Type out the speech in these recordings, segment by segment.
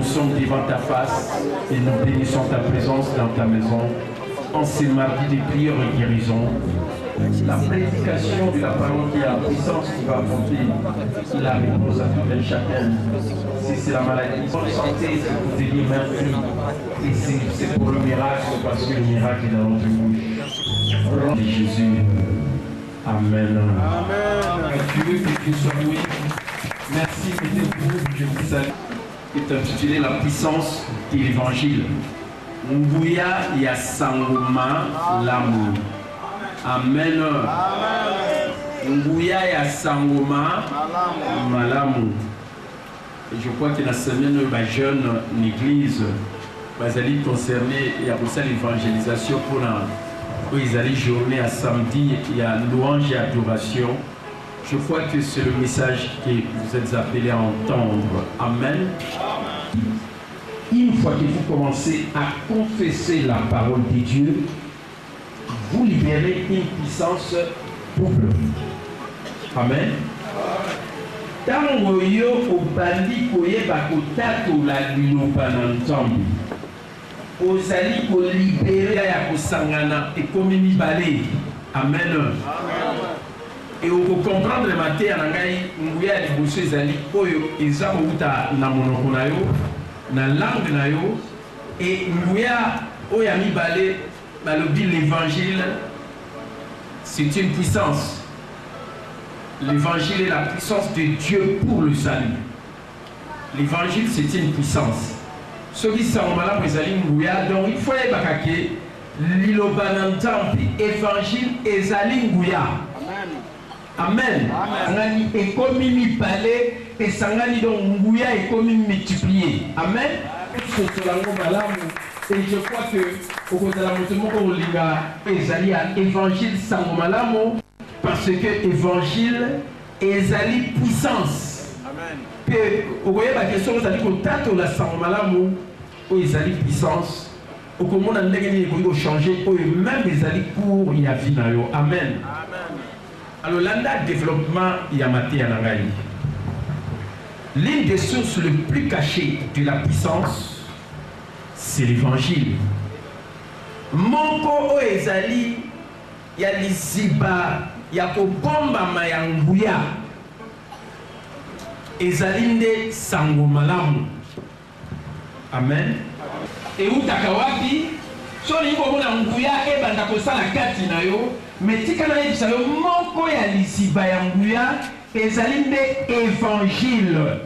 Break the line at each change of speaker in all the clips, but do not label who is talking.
nous sommes devant ta face et nous bénissons ta présence dans ta maison en ces mardis de prière et guérison. La prédication de la parole qui a la puissance qui va apporter la réponse à tout un chacun. Si c'est la maladie, bonne santé, c'est pour te dire merci. Et si c'est pour le miracle, parce que le miracle est dans notre bouche. Au nom de Jésus. Amen. Amen. Que Dieu soit loué. Merci pour vous, je vous salue. Qui est intitulé La puissance de l'évangile. Nguya ya sangoma lamu. Amen. Nguya ya sangoma malamu. Et je crois que la semaine de jeune l'église va aller concerner il y a pour ça l'évangélisation pour ils allaient journée à samedi, il y a louange et adoration. Je crois que c'est le message que vous êtes appelés à entendre. Amen. Une fois que vous commencez à confesser la parole de Dieu, vous libérez une puissance double. Amen. Tango yo obandi koyeba kotatola liloba na Nzambe. Ozali ko libérer ya kosangana ekomi mibale. Amen. Et vous comprendre le matin na ngai nguya liboso ezali oyo eza kouta na monoko na yo na langue na yo et nguya oyo ya mibale balobi l'évangile c'est une puissance. L'évangile est la puissance de Dieu pour le salut. L'évangile c'est une puissance. Ce qui sont malades pour ezali nguya donc il faut ebakake liloba na Nzambe évangile ezali nguya. Amen. Amen. Et comme il parlait, et sangani donc nguya et comme il multiplié. Amen. Et je crois que au côté de la moto linga ezali à évangile sangomalamu parce que évangile ezali puissance. Amen. Que au voyez la question ezali ko tato la sangomalamu o ezali puissance. Au comment on a ndenge ko changer o même ezali pour ya vie na yo. Amen. Amen. Alors, l'anda développement Yamate Yanangaï. L'une des sources les plus cachées de la puissance, c'est l'évangile. Moko ezali ya lisiba ya kobomba mayanguya ezali nde sango malamu. Amen. Et utakawapi so ni komona nguya ebanda kosala kati na yo. Mais si kana yebisa yo moko ya lisiba ya nguya ezali nde évangile.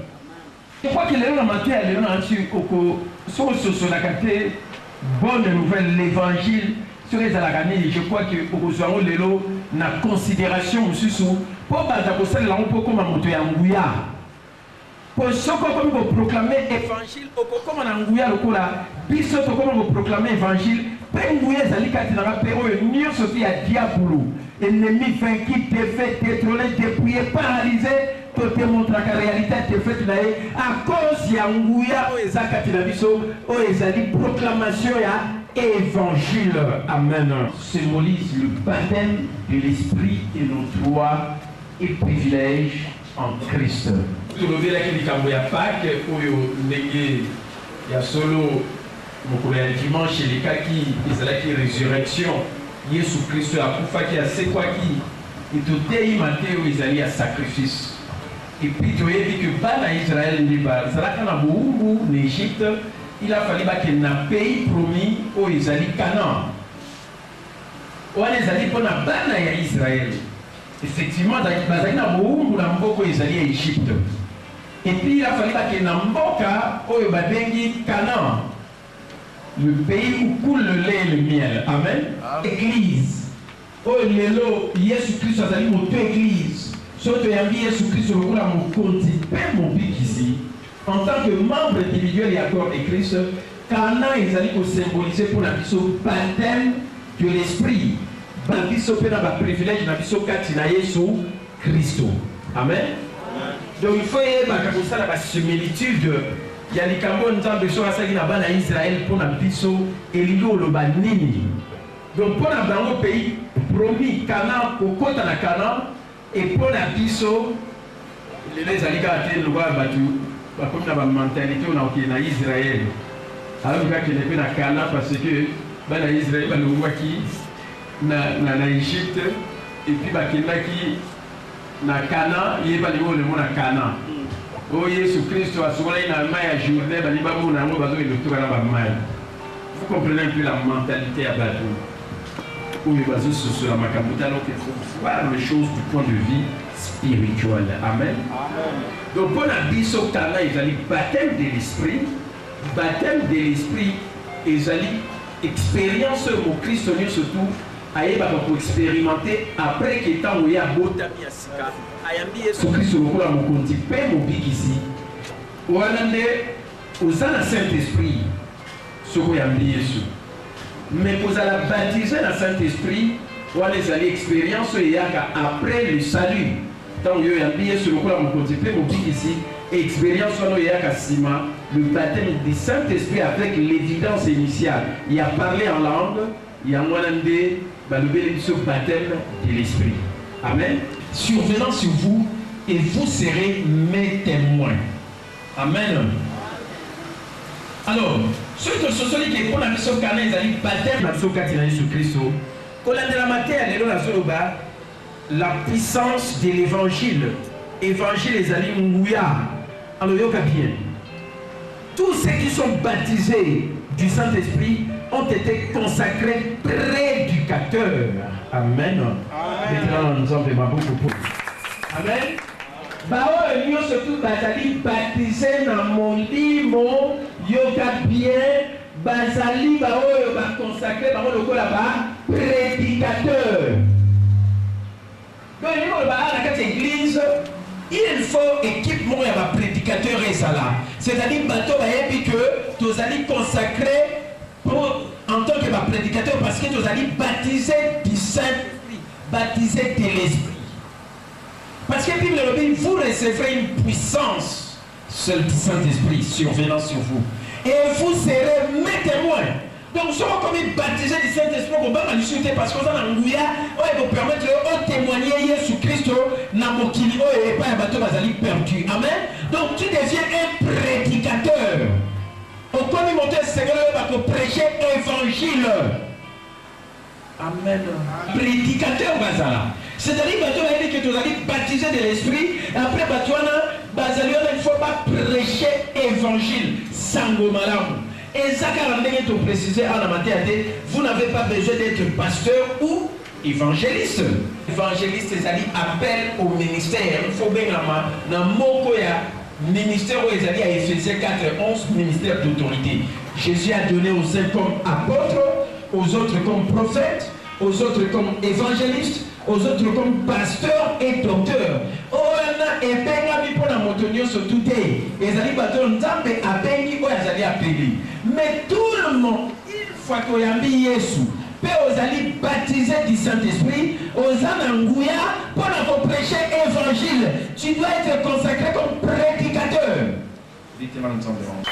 Je crois que lelo na matin ya lelo na nti oko so solaka te bonne nouvelle l'évangile sur ezalaka nini. Je crois que okozwango lelo na considération mosusu po banda kosalela ngo po koma moto ya nguya. Po soko komi ko proclamer évangile okokoma na nguya lokola biso tokoma ko proclamer évangile. Penguye ezali kati na pe oyo nyonso ti ya diabolo ennemi vaincu défait détrôné dépouillé paralysé to te montraka réalité défaite na ye à cause ya nguya oyo eza kati na biso oyo ezali proclamation ya évangile. Amen. Symbolise le baptême de l'esprit et nos droits et privilèges en Christ. Tolobelaki likambo ya Pâques oyo ndenge ya solo mokolo ya dimanche elekaki ezalaki résurrection Yesu Kristo akufaki asekwaki etoteyima te oyo ezali ya sacrifice. Et puis toyebi que bana Israël nde bazalaka na bowumbu na Égypte il a fallu bakende na pays promis oyo ezali Canaan wana ezali mpona bana ya Israël. Effectivement bazalaki na bowumbu na mboka oyo ezali ya Égypte. Et puis il a fallu bakende na mboka oyo babengi Canaan, le pays où coule le lait et le miel. Amen. Amen. Église. Oh, lelo, Jésus Christ a dit mon église. Sauf que Jésus Christ le coule à mon compte, mon pic ici. En tant que membre individuel et accord de Christ, Canaan ils allaient symboliser pour la mission baptême de l'esprit. La mission pour la privilège, la mission katina Jésus Christ. Amen. Donc il faut y avoir la similitude. Il y a des Cameroun qui sont en Israël pour la biso et l'îlot nini. Donc pour la pays promis Canaan au côté de Canaan et pour la biso les alligators le roi battu comme dans la mentalité on a en Israël. Alors qu'il n'est pas dans Cana parce que dans Israël, on voit qui dans l'Égypte et puis qui dans Cana, il n'y a pas de monde dans Cana. Oh Jésus Christ, à ce moment-là, il y a un maille à journée, il y a un maille. Vous comprenez un peu la mentalité à Badou. Où il va sur la Macamuta, donc il faut voir les choses du point de vue spirituel. Amen. Donc, pour la biso Cana, il y a le baptême de l'esprit. Baptême de l'esprit, il y a l'expérience au Christ, surtout. Pour expérimenter après que tant où il y a botami à Sika, Yesu Christ le la mokonzi pe mobiki ici. Oualande aux Saint-Esprit, ce qu'on a mis Yesu. Mais pour la baptiser dans Saint-Esprit, on a les expériences après le salut. Tant où il y a mis Yesu le la mokonzi pe mobiki ici, expérience on a eu Sima, le baptême du Saint-Esprit avec l'évidence initiale. Il a parlé en langue, il y a Oualande. Le baptême de l'esprit. Amen. Survenant sur vous et vous serez mes témoins. Amen. Alors, ceux qui sont qui pour la mission carnée, ils ont dit baptême de Jésus-Christ. Quand on a de la matière, la puissance de l'évangile. Évangile, les alliés Mouya. Alors, il y a bien. Tous ceux qui sont baptisés du Saint-Esprit ont été consacrés prédicateurs. Amen. Maintenant, nous avons beaucoup. Amen. Bao nous surtout baptisé dans mon limo, yoga bien, basali bao consacré dans le là-bas prédicateur. Donc dans l'église, il faut équipement et prédicateur et ça là. C'est-à-dire bateau que tu allez consacrer en tant que prédicateur parce que tu allez baptiser du Saint-Esprit, baptiser de l'Esprit. Parce que Bible dit, vous recevrez une puissance seul du Saint-Esprit survenant sur vous. Et vous serez mes témoins. Donc, si on comme baptisé du Saint-Esprit, on va discuter parce qu'on a un ngouya, on va permettre de témoigner Jésus-Christ dans mon kilo et pas un bateau basali perdu. Amen. Donc, tu deviens un prédicateur. Au communautaire Seigneur va prêcher l'évangile. Amen. Prédicateur bazala. C'est-à-dire que tu allais baptiser de l'esprit. Après il ne faut pas prêcher l'évangile. Sango malam. Et ça tu préciser en la matière, vous n'avez pas besoin d'être pasteur ou évangéliste. Évangéliste, c'est-à-dire appel au ministère. Il faut bien dans mon ministère où ils allaient à Éphésiens 4:11, ministère d'autorité. Jésus a donné aux uns comme apôtres, aux autres comme prophètes, aux autres comme évangélistes, aux autres comme pasteurs et docteurs. Et bien, pour la montagne, surtout, ils allaient battre un temple à Bengi, où ils allaient appeler. Mais tout le monde, une fois qu'il y a mis Jésus, peut aux alliés baptisés du Saint-Esprit, aux Anangouya, pour prêcher l'évangile. Tu dois être consacré comme prédicateur. Dites-moi nous sommes devant.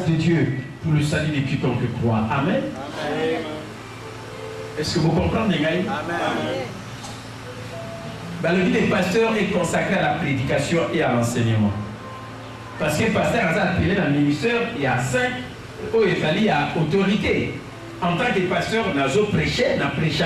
De Dieu pour le salut de quiconque croit. Amen. Est-ce que vous comprenez, Amen. Ben, le vie des pasteurs est consacré à la prédication et à l'enseignement. Parce que le pasteur a appelé dans le ministère, il y a 5 où il fallait à autorité. En tant que pasteur, on a prêché, on a prêché.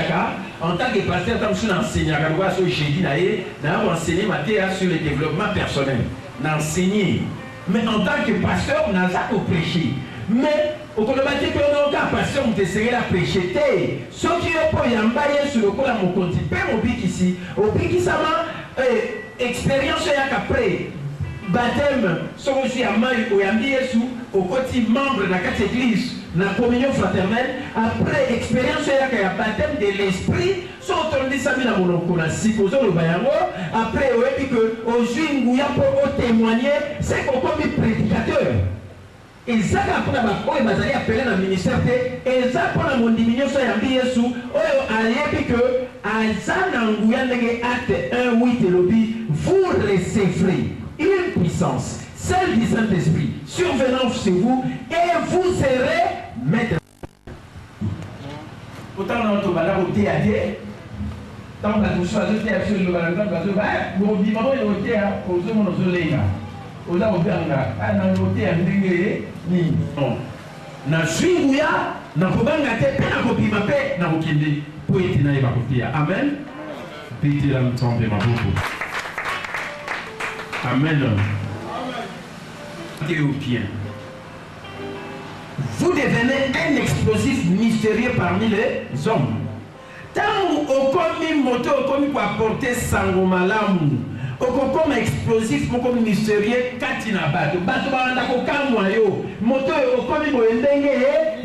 En tant que pasteur, on a enseigné. On a enseigné matière sur le développement personnel. On a enseigné. Mais en tant que pasteur, on a prêché. Mais au Colombaté, que l'on a pasteur, on essaie la prêcher. Ce qui est pour y emballer sur le col à mon compte, au bic ici, au bic ça m'a expérience après. Baptême, ce que je suis à Maï, au Yambi au côté membre de la église, dans la communion fraternelle, après expérience, il y a baptême de l'esprit, soit on dit ça, mais dans mon supposons le bayango, après, on dit que aux juifs, pour témoigner, c'est qu'on comme prédicateur. Et ça, après, on va appeler dans le ministère, et ça, pour la diminution, il y a bien sous, on dit que, à ça, dans le acte 1:8 et lobby, vous recevrez une puissance, celle du Saint-Esprit, survenant chez vous, et vous serez maître. autant on a côté à terre. Tant que nous sommes sur le balcon, nous avons dit maman il était à aux hommes aux oléga. Aux hommes à dans l'hôtel à ni non. Na swinguya na kubanga te pe na kopima pe na kokende po ete na yeba kotia. Amen. Pete la mtombe maboko. Amen. Théopien. Vous devenez un explosif mystérieux parmi les hommes. Tant au commis moto, au commis pour apporter sango malamu, au comme explosif, au commis mystérieux, katina bato, bato ba ndako kamwa yo, moto au commis boendenge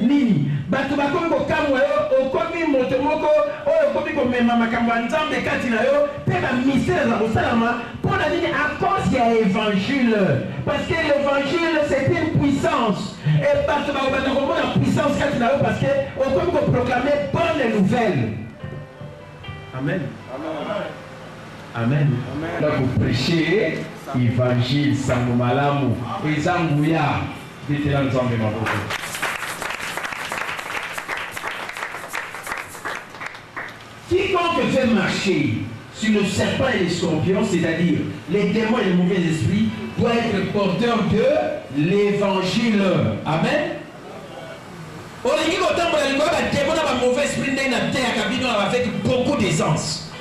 nini, bato ba commis ko kamwa yo, au commis moto moko, au commis ko mema makambo nzambe katina yo, pe ba mystère za kosalama, pour la dire à cause il y a évangile, parce que l'évangile c'est une puissance, et bato ba la puissance katina yo, parce que au commis ko proclamer bonne nouvelle. Amen. Amen. Là, vous prêchez l'évangile sans malamu et sans bouillard. Dites-le ensemble, ma beaucoup. Quiconque fait marcher sur le serpent et les scorpions, c'est-à-dire les démons et les mauvais esprits, doit être porteur de l'évangile. Amen. Avec beaucoup d'aisance.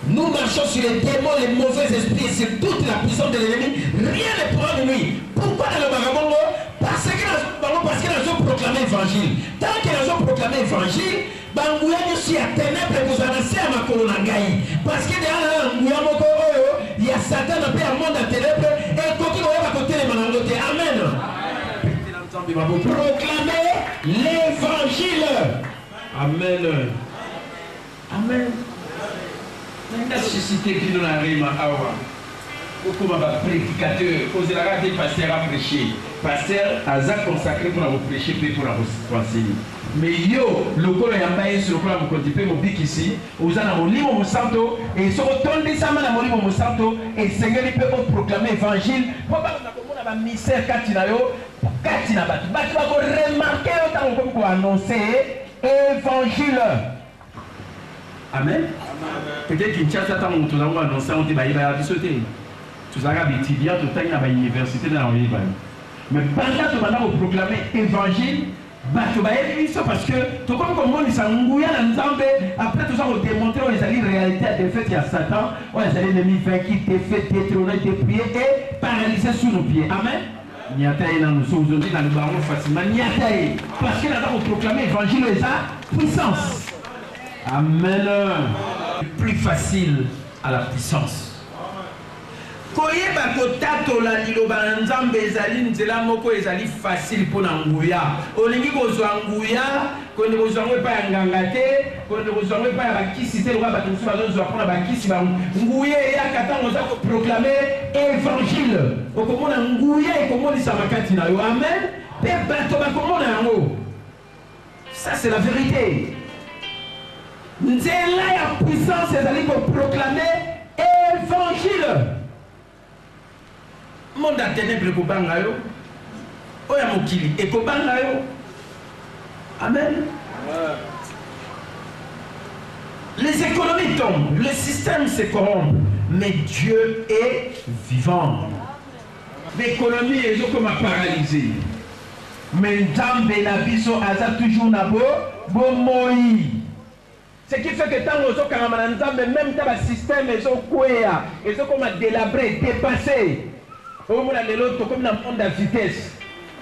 Nous marchons sur les démons, les mauvais esprits et sur toute la puissance de l'ennemi. Rien ne pourra nous nuire. Pourquoi dans le Baramongo? Parce qu'ils ont proclamé l'évangile. Tant qu'ils ont proclamé l'évangile, Bangouya si à ténèbres vous avancez à ma colonagaï. Parce que derrière il y a Satan un peu un monde à ténèbres et quand il va côté les manangotes. Amen. Proclamer l'évangile. Amen. Amen. N'a suscité qui nous arrive à avoir. Beaucoup de prédicateurs, osez la rater, pasteur à prêcher. Pasteur a consacré pour vous prêcher, puis pour vous enseigner. Mais yo, le corps est embaillé sur le corps, vous continuez mon bic ici, vous avez un livre au santo, et sur le temps de mon livre au santo, et Seigneur, il peut proclamer l'évangile. Pourquoi on a un mystère Katinayo, Katina Batu. Batu va remarquer autant qu'on annoncer l'évangile. Amen. Peut-être qu'il y a un temps où nous avons annoncé on dit bah il va y sauter. Tout ça va être étudiant, tout le temps à l'université dans le livre. Mais pendant que nous avons proclamé l'évangile, parce que tout comme on dit ça, après tout ça on démontre on est allé réalité à défaite il y a Satan, on est allé l'ennemi vaincu, défait, détrôné, déplié et paralysé sous nos pieds. Amen. Niataï dans nous sommes aujourd'hui dans le baron facilement. Niataï parce que nous avons proclamé l'évangile et sa puissance. Amen. Plus facile à la puissance. Koyeba kotato la liloba nzambe ezali nzela moko ezali facile pour nguya. Olingi kozwa nguya, konde kozwa ngwe pa nganga te, konde kozwa ngwe pa bakisi te loba batusu bazozwa pona bakisi ba nguya ya katanga za ko proclamer évangile. Okomona nguya ekomolisa makati na yo. Amen. Pe bato bakomona yango. Ça c'est la vérité. Nzela ya puissance ezali ko proclamer évangile. Monde à ténèbres ekobanga yo oya mokili ekobanga yo. Amen. Les économies tombent, le système se corrompt, mais Dieu est vivant. L'économie est comme paralysée, mais Nzambe na biso aza toujours na bo moi. Ce qui fait que tant que nous avons même dans le système, ils ont quoi, ils ont comme délabré, dépassé. Au moins, les autres, comme dans le monde de vitesse,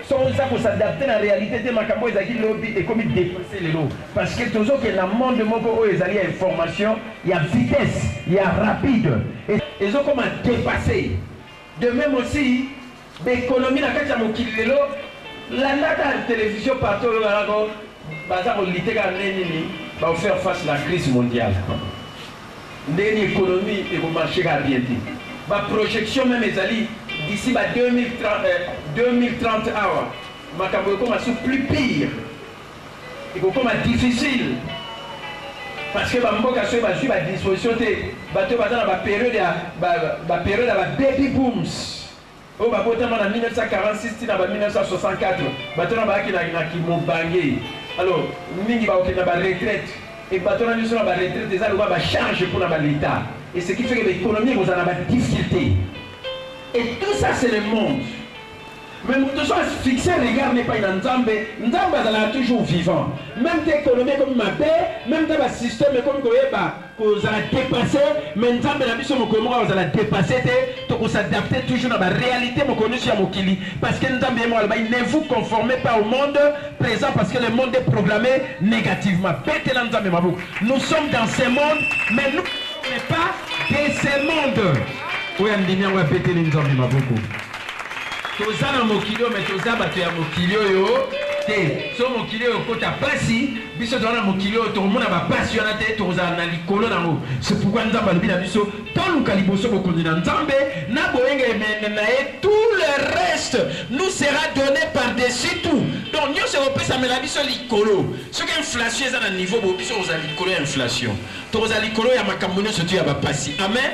sont ça pour s'adapter à la réalité de ma cambo, ils ont dit et comme ils dépasser les lots. Parce que toujours que dans le monde de mon corps, ils ont information, il y a vitesse, il y a rapide. Et ils ont comme dépassé. De même aussi, l'économie, la carte à mon kilo, la télévision partout, bazar au lité va faire face à la crise mondiale. L'économie et le marché va bien dire. Ma projection même est allée d'ici à 2030 hours. Ma caméra est plus pire. Et comme difficile. Parce que ma mboka soit à disposition de la période de baby booms. Oh, bah, en 1946, 1964, maintenant, bah, qui m'a bangé. Alors, mingi ba okena ba retraite et bateau na biso na ba retraite des allo ba charge pour la l'État. Et ce qui fait que l'économie vous en a des difficultés. Et tout ça c'est le monde. Mais nous devons fixer le regard n'est pas une Nzambe. Nzambe est toujours vivant. Même l'économie comme ma paix, même dans le système comme vous allez dépasser, mais Nzambe n'a pas besoin de vous allez dépasser, vous s'adapter toujours à la réalité sur Mokili. Parce que Nzambe ne vous conformez pas au monde présent parce que le monde est programmé négativement. Nous sommes dans ce monde, mais nous ne sommes pas de ce monde. Oui, on va péter les Nzambe beaucoup. Toza na mokilio mais toza bato ya mokilio yo te so mokilio yo kota pasi biso toza na mokilio to mona ba pasi yana te toza na likolo nango c'est pourquoi nzamba alobi na biso toluka liboso bokonzi na nzambe na boyenge emene na ye tout le reste nous sera donné par-dessus tout donc nyonso ekopesamela biso likolo soki inflation eza na niveau bo biso oza likolo ya inflation toza likolo ya makambo nyonso tu ya bapasi amen.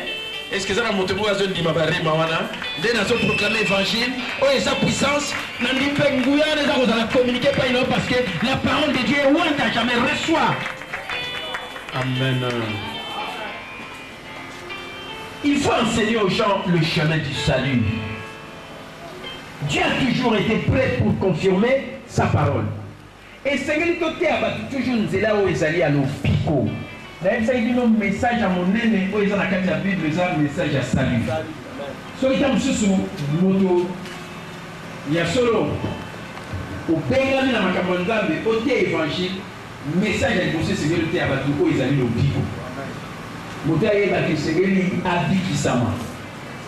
Est-ce que ça a monté pour la zone d'Imabare Mawana? Dès la zone proclamer l'évangile, oh et sa puissance, Nandi Pengouya, les gens vous allez communiquer pas une parce que la parole de Dieu est loin à jamais reçoit. Amen. Il faut enseigner aux gens le chemin du salut. Dieu a toujours été prêt pour confirmer sa parole. Et c'est que côté a toujours nous là où ils allaient à l'opico. D'ailleurs, ça dit un message à mon aîné, où ils ont la carte de la Bible, ils ont un message à salut. So, il y a un sous moto, il y a solo, au pays de la Macamondambe, au thé évangile, message à l'épousser, c'est que le thé à Batou, où ils allaient au pico. Moto a eu la c'est que l'habit qui s'amène.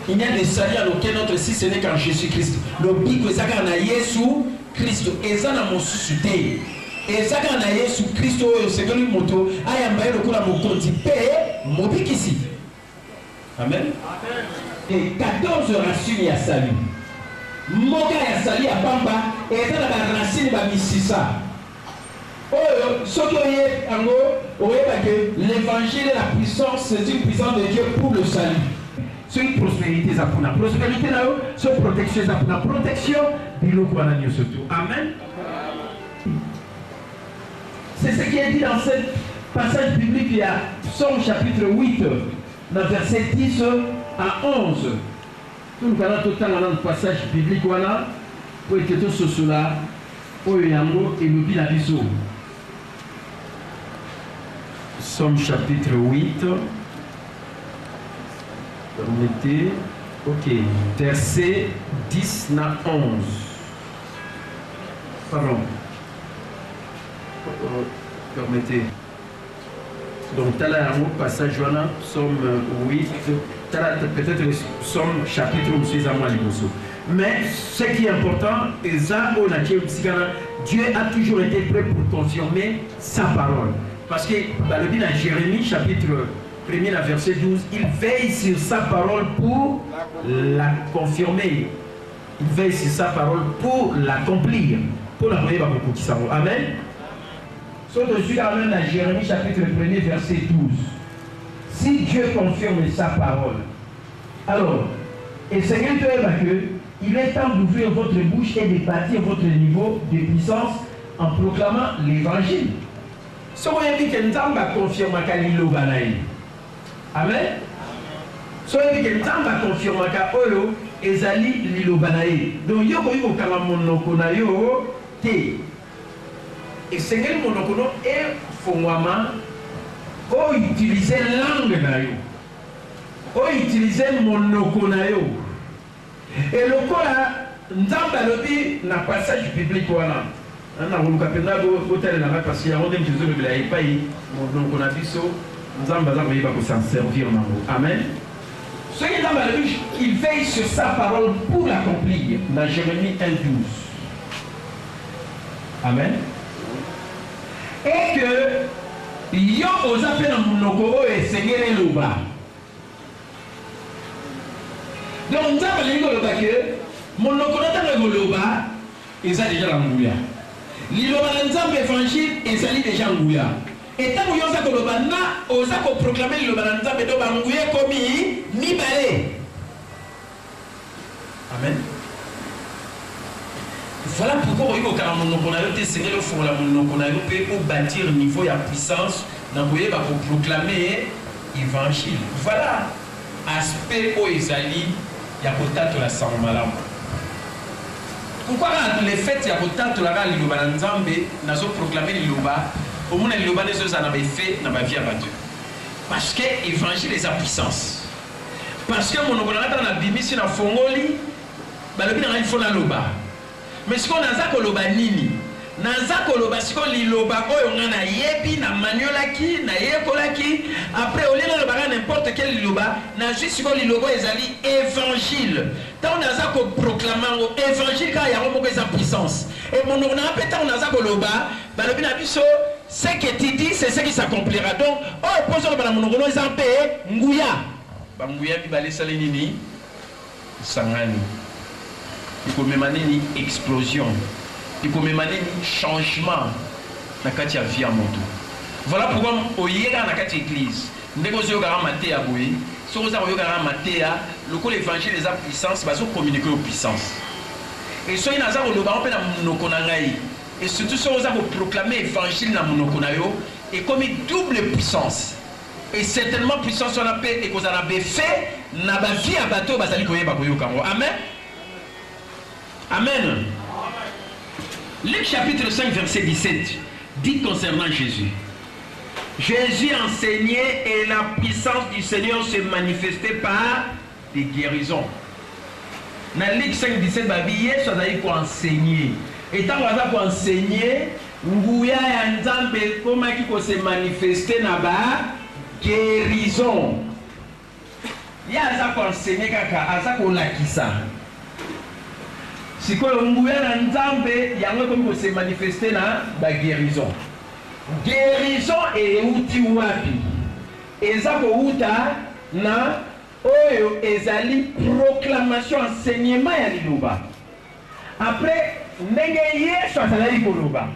Il n'y a de salut à aucun autre si ce n'est qu'en Jésus-Christ. Le pico, c'est qu'en a Jésus Christ, et ça n'a mon suscité. Et ça quand on a Jésus Christ c'est que le moto ayamba le kula mokonzi pe mobikisi. Amen. Et 14 racines ya salut. Moka ya salut ya bamba et ça la racine ba misisa. Oh ce que est ango oyeba que l'évangile est la puissance, c'est une puissance de Dieu pour le salut. C'est une prospérité ça pour la prospérité là, c'est protection ça pour la protection biloko wana nyoso tout. Amen. C'est ce qui est dit dans ce passage biblique, il y a Psaume chapitre 8, dans verset 10 à 11. Tout le temps, tout le passage biblique, voilà, pour être tout ce cela, pour yango et le la biso. Psaume chapitre 8, remettez, ok, verset 10 à 11. Pardon. Permettez. Donc, tu as un passage, Psaume 8, peut-être le Psaume chapitre où je suis à moi. Mais ce qui est important, Dieu a toujours été prêt pour confirmer sa parole. Parce que le dit dans Jérémie, chapitre 1er, verset 12, il veille sur sa parole pour la confirmer. Il veille sur sa parole pour l'accomplir. Pour la voyer beaucoup qui savent. Amen. Sauf que je suis quand même dans Jérémie chapitre 1er verset 12. Si Dieu confirme sa parole, alors, et Seigneur Dieu que il est temps d'ouvrir votre bouche et de bâtir votre niveau de puissance en proclamant l'évangile. Si vous avez dit que nous avons confirmé qu'il y a Amen. Si vous avez dit que nous avons confirmé qu'il y a Ezali. Donc, il y a et c'est que mon okono est fondamentalement ou utiliser langue na yo, ou utiliser mon okonayo. Et le kola nzamba lobi na passage biblique wana. Na wuluka penda bo tele na parce qu'il y a on Jésus le bila pas mon okona biso nzamba za koyeba ko s'en servir nango. Amen. Ce qui nzamba lobi il veille sur sa parole pour l'accomplir dans Jérémie 1:12. Amen. Et que yo osa pe na monoko oyo esengeli eloba. Donc nzambe alingi koloba ke monoko ntango ekoloba eza deja na nguya. Liloba na nzambe évangile ezali deja nguya. Et ntango yo oza koloba na oza koproclame liloba na nzambe do banguya ekomi mibale. Amen. Voilà pourquoi il faut bâtir un niveau de puissance pour proclamer l'évangile. Voilà l'aspect où Isaïe y a peut-être la sanmalam. Pourquoi les fêtes y a peut-être la liloba nzambe nazo proclamer liloba au monde liloba ne se n'a pas fait n'a pas vie à Dieu. Parce que l'évangile est sa puissance. Parce que mon ongonata na bimisi na fongoli balobi na il faut la loba. Mais ce qu'on a ça koloba nini naza koloba siko liloba oyo ngana yebi na maniolaki na yekolaki après au lieu de loba n'importe quel liloba na juste siko liloba ezali évangile tant naza ko proclamer évangile car ya moko eza puissance et mon on appelle tant naza koloba balobi na biso ce que tu dis c'est ce qui s'accomplira donc oh poso ba na monongono eza pe nguya ba nguya bi balé sali nini sangani iko memane ni explosion. Il faut même un changement dans la vie à mon tour. Voilà pourquoi au yéga dans l'église, nous avons maté à boué, si vous avez maté à l'évangile des puissances, vous communiquer aux puissances. Et si vous avez le baron et surtout si vous avez proclamé l'évangile dans mon et comme une double puissance. Et certainement puissance on a fait et que vous avez fait, n'a pas vie à bateau, vous allez connaître. Amen. Amen. Luc chapitre 5 verset 17 dit concernant Jésus. Jésus enseignait et la puissance du Seigneur se manifestait par des guérisons. Dans Luc 5 17 Yesu azali ko enseigner. Et tant qu'on a enseigner, nguya ya nzambe komaki ko se manifester na ba guérison. Ya aza ko enseigner kaka aza ko lakisa. Si quoi nguya na nzambe yango comme se manifester na ba guérison. Guérison et outi wapi. Eza ko uta na oyo ezali proclamation enseignement ya liloba. Après ndenge Yesu azali koloba.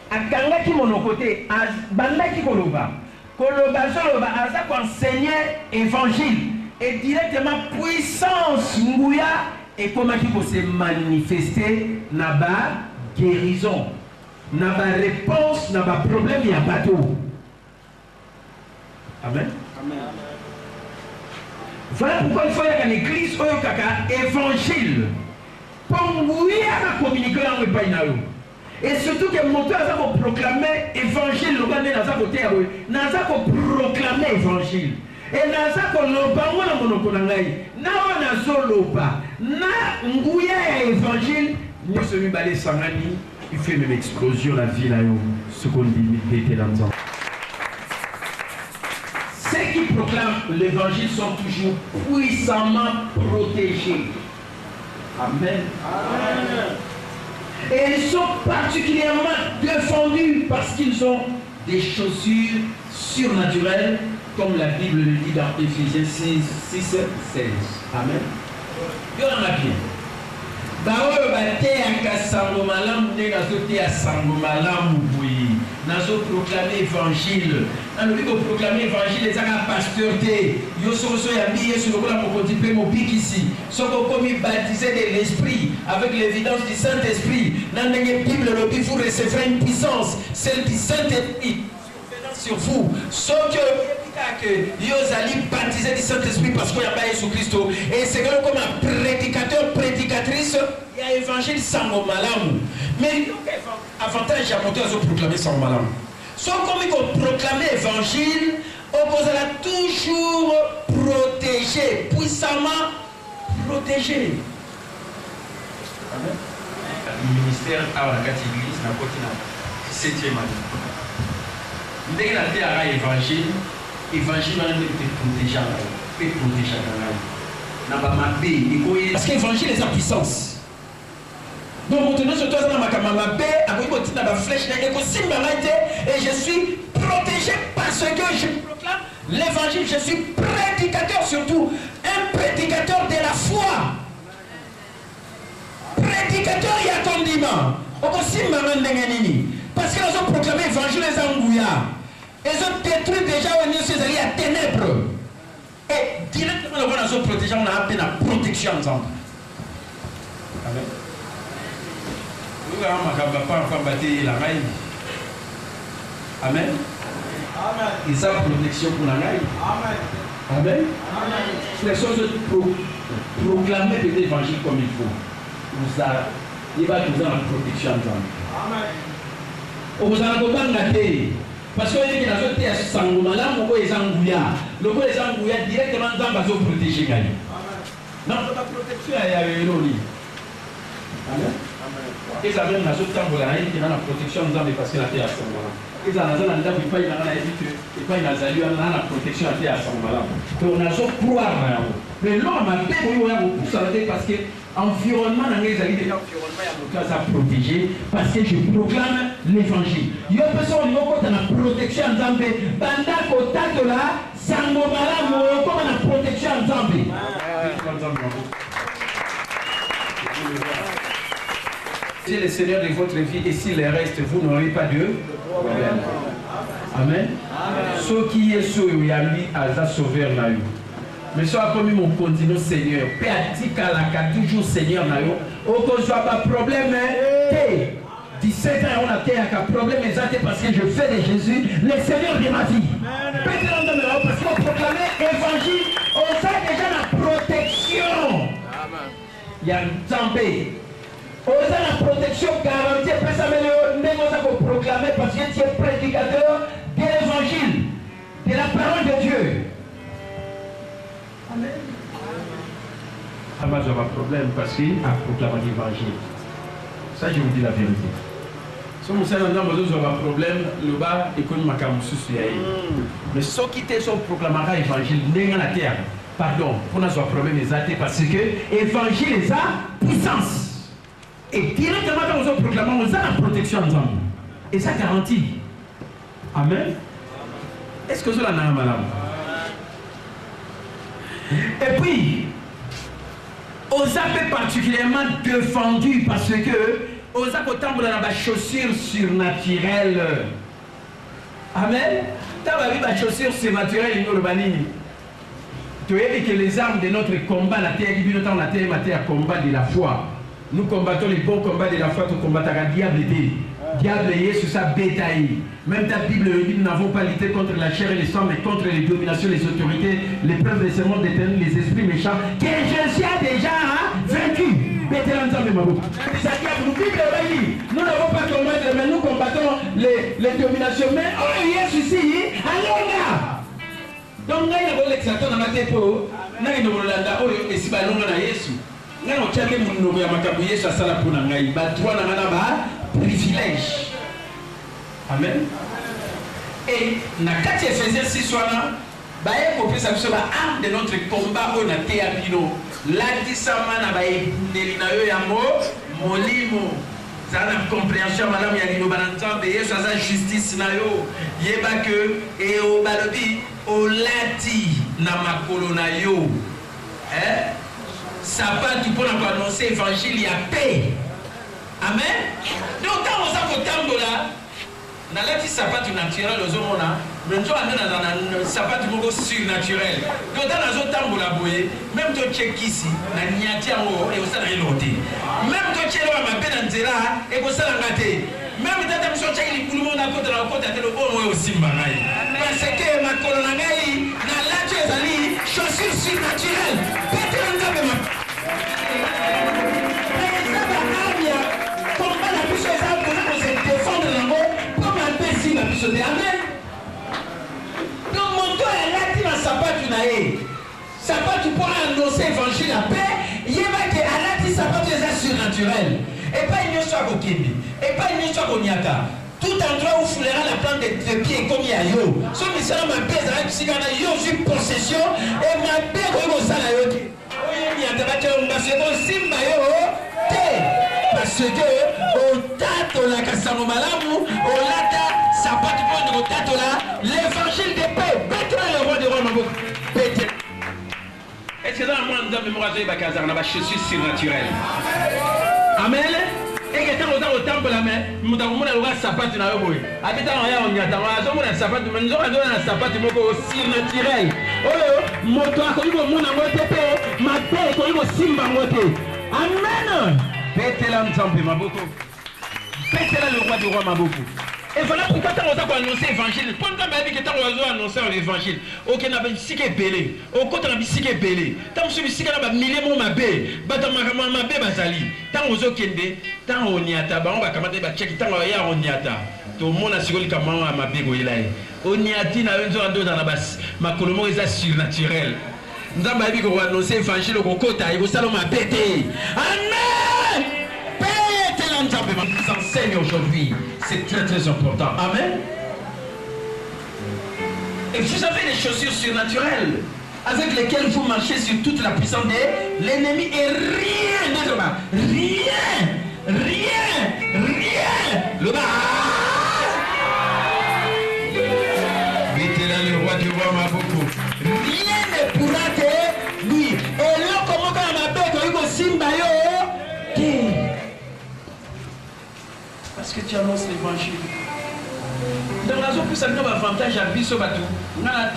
Akangaki monokote bandaki koloba. Koloba zoloba aza ko enseigner évangile et directement puissance nguya et comment il faut se manifester na ba guérison, na ba réponse, na ba problème ya bateau. Amen. Amen. Voilà pourquoi il faut y avoir une église oyo kaka évangile. Pour nous communiquer en repaïnayo. Et surtout que mon père a proclamé évangile, le gars n'a pas côté n'a pas proclamé évangile. Et naza koloba mwana monoko na ngai na wana zoloba na nguya ya évangile nyonso mibale sangani il fait même explosion la vie là ce qu'on dit était dans ça. Ceux qui proclament l'évangile sont toujours puissamment protégés. Amen. Amen. Et ils sont particulièrement défendus parce qu'ils ont des chaussures surnaturelles comme la Bible le dit dans Éphésiens 6, 16. Amen. Yo na bien. Baoyo bate ya sango malamu ne nazote ya sango malamu boyi. Nazo proclamer évangile. Nalobi ko proclamer évangile ezaka pasteur te. Yo soso ya bi Yesu lokola mokonzi pe mobiki ici. Soko komi baptisé de l'esprit avec l'évidence du Saint-Esprit. Na ndenge Bible lobi vous recevrez une puissance, celle du Saint-Esprit sur vous. Sauf que Yosali baptisé du Saint-Esprit parce qu'il n'y a pas Jésus-Christ. Et c'est comme un prédicateur, prédicatrice, il y a évangile sans malamu. Mais avantage à monter à proclamer sans malamu. Sauf comme il faut proclamer évangile, on va toujours protéger, puissamment protéger. Amen. Le ministère à la catégorie, c'est la continent. 7e année. Dès que la terre a évangile, évangile va nous protéger, peut protéger parce que l'évangile est sa puissance. Donc maintenant je dois dans ma camamabé, avec ma flèche, et je suis protégé parce que je proclame l'évangile. Je suis prédicateur surtout, un prédicateur de la foi. Prédicateur il y a condiment. Parce que nous avons proclamé l'évangile les Angouya. Ils ont détruit déjà au niveau de la ténèbres. Et directement, nous avons protégé, on a appelé la protection ensemble. Amen. Amen. Et ça, protection pour la Amen. Amen. Les choses proclamer l'évangile comme il faut. Il va nous avoir la protection ensemble. Vous en avez parce que vous avez dit que sango malamu ko ezanguya. Le ko ezanguya directement dans va protéger gagner. Non, la protection est à Eloni. Amen. Et ça même la chose quand vous l'avez dit, la protection dans parce que la terre à son malade. Et ça n'a pas été fait, il a dit que et pas il a salué la protection à terre à son malade. Donc on a so croire. Mais l'homme a fait pour ça parce que environnement dans les alliés de l'environnement à protéger parce que je proclame l'évangile. Il y a personne qui a la protection en Zambie. Banda Kota là, Sango Malamu, comme la protection en Zambie. Si le Seigneur de votre vie et s'il reste, vous n'aurez pas de problème. Amen. Ce qui est sauvé, il y a mis à sauver là. Mais soit comme mon continent Seigneur, Péatika la toujours Seigneur na yo, au soit pas problème 17 ans on a été un problème exact parce que je fais de Jésus le Seigneur de ma vie. Parce qu'on proclame l'évangile, on sait déjà la protection. Il y a un Zambé. On a la protection garantie, après ça pour proclamer parce que tu es prédicateur de l'évangile, de la parole de Dieu. Amen. Amen. J'avais un problème parce qu'il a proclamé l'évangile. Ça, je vous dis la vérité. Si vous avez un problème, le bas est connu ma mais ceux qui sont proclamés l'évangile, n'est la terre. Pardon, pour nous avoir un problème exact parce que l'évangile est sa puissance. Et directement quand nous proclamons, nous avons la protection ensemble. Et ça garantit. Amen. Est-ce que cela n'a pas malade? Et puis, Osa fait particulièrement défendu parce que Osa Kotambo dans la chaussure surnaturelle. Amen. T'as vu la chaussure surnaturelle, il nous le banni. Tu as dit que les armes de notre combat, la terre, la terre, combat de la foi. Nous combattons les bons combats de la foi, nous combattons le diable. Diable est sur sa bétail. Même ta Bible dit nous n'avons pas lutté contre la chair et le sang, mais contre les dominations, les autorités, les peuples de ce monde détenus, les esprits méchants, que je suis déjà vaincu. Nous n'avons pas combattu, mais nous combattons les dominations. Mais oh, yes, ici, allons là. Donc, nous avons l'exaton dans ma tête. Nous avons ici, nous avons privilège. Amen. Et na kati Ephésiens 6 soana ba ekope sa biso ba arme de notre combat on a te abino lati sama na ba ebundeli na yo ya molimo za na compréhension malamu ya lino banantambe yesu aza justice na yo yeba que e o balobi o lati na makolo na yo sapatu pour annoncer évangile ya paix. Amen. Donc quand on s'en là, na lati sapatu naturel aux hommes là, mais nous on a sapatu moko surnaturel. Donc dans la zone tambola boye, même to check ici, na niati en et ça na iloté. Même to check là ma peine nzela et ko ça na ngate. Même tata mso check li kulumo na kota te lo bon aussi mbangai. Parce que ma kolona ngai na lati ezali chaussure surnaturelle. Peut-être nzabe ma Amen. Donc mon toit est là qui n'a pas du naé. Ça pas tu pourras annoncer l'évangile à paix. Il y a que Allah dit ça pas des surnaturel. Et pas une histoire au Kindi. Et pas une histoire au Niaka. Tout endroit où foulera la plante de pied comme il y a yo. Ce mission ma paix là si quand yo j'ai possession et ma paix comme ça là yo. Oui, il y a des bâtiments parce que simba yo parce que au tato la kasamo malamu au lata ça pas du point de tato là l'évangile de paix pétrole le roi de Rome pétrole. Est-ce que dans le monde de mémoire de Bakazar n'a pas chaussure surnaturelle? Amen. Et que quand on a au temple la main, nous avons le roi sapatu na yo boy. Habitant ya on y attend, on a sapatu mais nous on a sapatu moko surnaturel. Oh moto akoliko mona moto pe ma paix akoliko simba moto. Amen. Pété l'ensemble ma beaucoup. Pète-là le roi du roi Maboko. Et voilà pourquoi tu as annoncé l'évangile. Pendant que tu as annoncé l'évangile, ok, tu as dit belé. Au côté tu as dit belé. Tu as dit que tu as milliers de mabé. Tu as dit bazali. Tu as dit que tu as oniata. On va commenter ba check. Tu as dit oniata. Tout le monde a sigolé comme moi mabé goïlaï. Oniati na une zone dans la basse. Ma colomo est surnaturel. Nous avons dit qu'on a annoncé l'évangile au côté. Il faut salon ma pété. Amen. Nous enseigne aujourd'hui, c'est très très important. Amen. Et vous avez des chaussures surnaturelles avec lesquelles vous marchez sur toute la puissance de l'ennemi et rien d'autre. Rien. Le bas. Mettez-là le roi du roi Maboko. Rien ne pourra te lui. Et là, comment on m'a bête, on Simbayo. Parce que tu annonces l'évangile. Dans la zone plus ça nous avantage à Bissobatou. On a un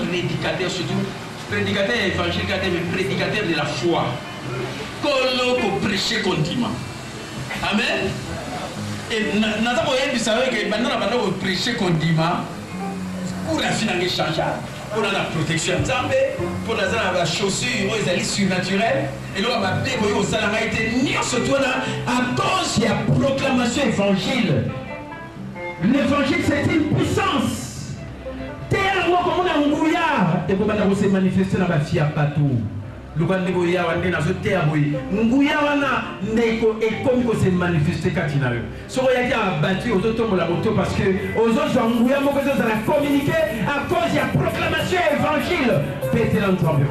prédicateur surtout. Prédicateur évangile, mais prédicateur de la foi. Qu'on peut prêcher continuellement. Amen. Et nous avons vu ça que maintenant on va prêcher continuellement pour la finalité changer. Pour la protection pour la chaussure, les surnaturelles. Et là, on va dire que ça a été mis surtout à cause de la proclamation évangile. L'évangile, c'est une puissance. Terre, comme on a un bouillard. Et comment on s'est manifesté dans la fille à bateau. Le grand bouillard, on est dans ce terre. Un bouillard, on s'est manifesté quand il a eu. Ce qu'on a battu aux autres la moto parce que aux autres, on a communiqué à cause de la proclamation évangile. Pétez l'ensemble.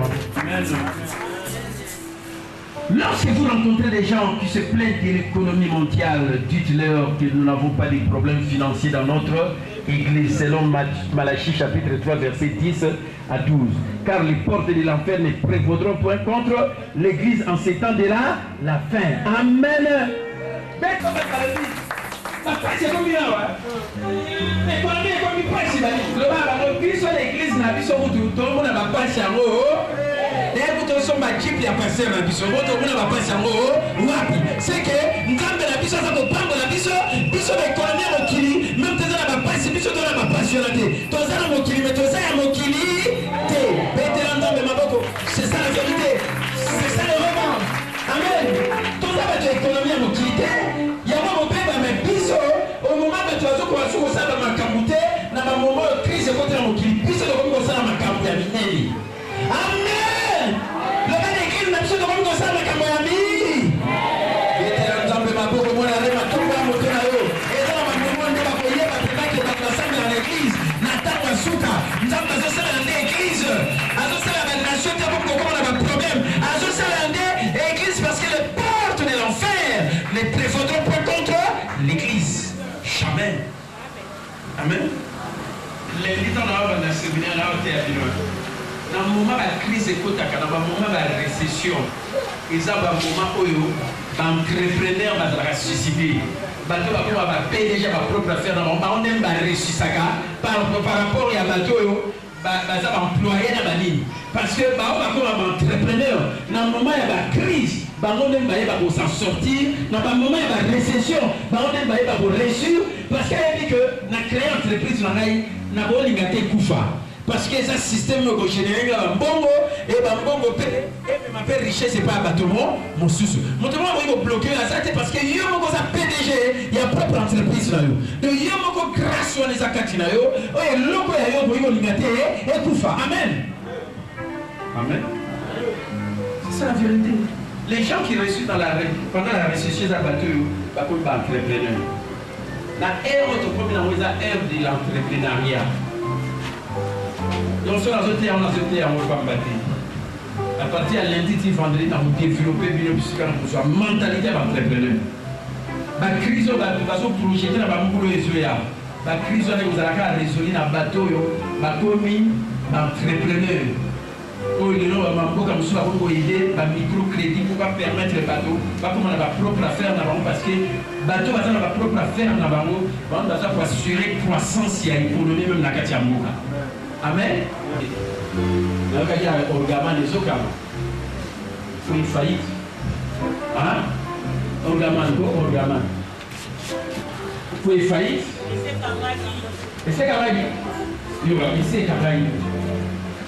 Lorsque vous rencontrez des gens qui se plaignent de l'économie mondiale, dites-leur que nous n'avons pas de problèmes financiers dans notre église, selon Malachie chapitre 3, verset 10 à 12. Car les portes de l'enfer ne prévaudront point contre l'église en ces temps de la fin. Amen. C'est comme l'économie est comme une presse. L'église n'a pas tout le monde n'a pas passé en haut. C'est que nous avons la puissance de prendre la puissance de l'économie à Mokili, même si on n'a pas passé, puisque on n'a pas passionné. Tous à Mokili, mais tous à Mokili, c'est ça la vérité. C'est ça le roman. Amen. Tous à l'économie à Mokili, il y a un moment mais puisque au moment où tu as commencé à faire ma camouté, dans un moment de crise contre la Mokili, puisque tu as commencé à ma camouté. Amen. Le gars d'église n'a pas de ça avec un ami. Il était là, nous avons ma pauvre, moi, la reine, tout le monde, et là, ma maman, on va payer, parce que dans l'église, Nathan Wasuka, nous avons besoin de l'église. À ce stade, la nation, tu as beaucoup on a un problème. À ce stade, l'église, parce que les portes de l'enfer ne prévaudront point contre l'église. Jamais. Amen. Les leaders dans le séminaire, là, on était à Binois. Dans le moment de la crise économique, dans le moment de la récession, ils ont un moment où l'entrepreneur va ressusciter. Bateau va payer déjà ma propre affaire. On aime ressusciter par rapport à bateau, va employer dans la ligne. Parce que on va comme un entrepreneur. Dans le moment de la crise, on aime s'en sortir. Dans le moment de la récession, on aime réussir. Parce qu'il a dit que dans créer une entreprise, on a pas parce que ce système généré un bongo et un bongo ma père richesse c'est pas un bateau mon sous mon témoin il va bloquer la santé parce que yo moko sa PDG il y a propre entreprise là yo donc yo moko grâce à les akati na yo et loko ya yo il va limiter et kufa amen amen c'est ça la vérité. Les gens qui réussissent pendant la récession à bateau ba comme ba entrepreneur la ère autopromie dans les ère de l'entrepreneuriat. Donc, sur la zone, on a zone, on va battre. À partir de lundi, vendredi, on va développer une mentalité d'entrepreneur. La crise, on va projeter dans le boulot. La crise, on va résoudre dans le bateau, la commune, l'entrepreneur. Oh, il y a un comme ça, on va aider le microcrédit pour permettre le bateau. Pas comme on a notre propre affaire parce que le bateau va avoir notre propre affaire on va assurer croissance et l'économie même dans la Katiamouka. Amen. Il y a un orgaman des Okama. Il faut une faillite. Hein? Orgaman, go orgaman. Foué faillite. Et c'est quand même. Il y aura ici quand même.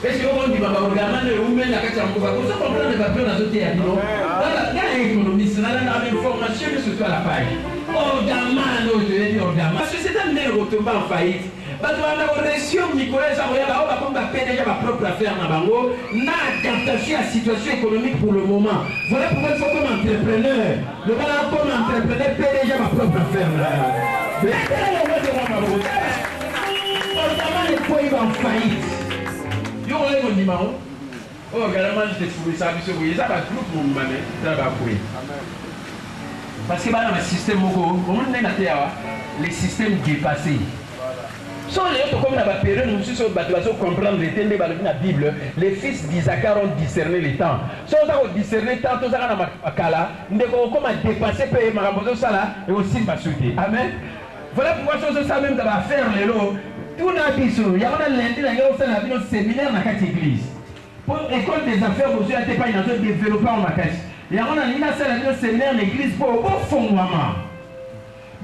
Est-ce que vous dites, bah, regardez, vous mettez la carte en couvert. Vous comprenez les papiers dans ce théâtre, non? Dans l'économie, c'est dans l'information, mais surtout à la page. Orgaman, je vais dire orgaman. Parce que c'est un nez retombé en faillite. Parce que la relation, Nicolas, ça va déjà ma propre affaire dans Bango. N'a adaptation à la situation économique pour le moment. Voilà pourquoi il faut comme entrepreneur. Le voilà comme entrepreneur paie déjà ma propre affaire. Mais orgaman est quoi, il va en faillite. Yo on mon numéro. Oh également je t'ai trouvé ça monsieur vous ça va tout pour moi mais ça va courir. Parce que dans le système moko, comment on est na terre les systèmes dépassés. Sont les autres comme la période nous sommes battus comprendre les thèmes de la Bible, les fils d'Isaac ont discerné les temps. Sont ça ont discerné le temps tout ça na kala, ndeko comment dépasser payer marambozo sala et aussi basuté. Amen. Voilà pourquoi ça même dans faire les lots. Tout n'a pas besoin. Il y a un lundi, il y a un séminaire dans cette église. Pour l'école des affaires, vous n'êtes pas dans développement en maquette. Il y a un séminaire dans l'église pour fond moment.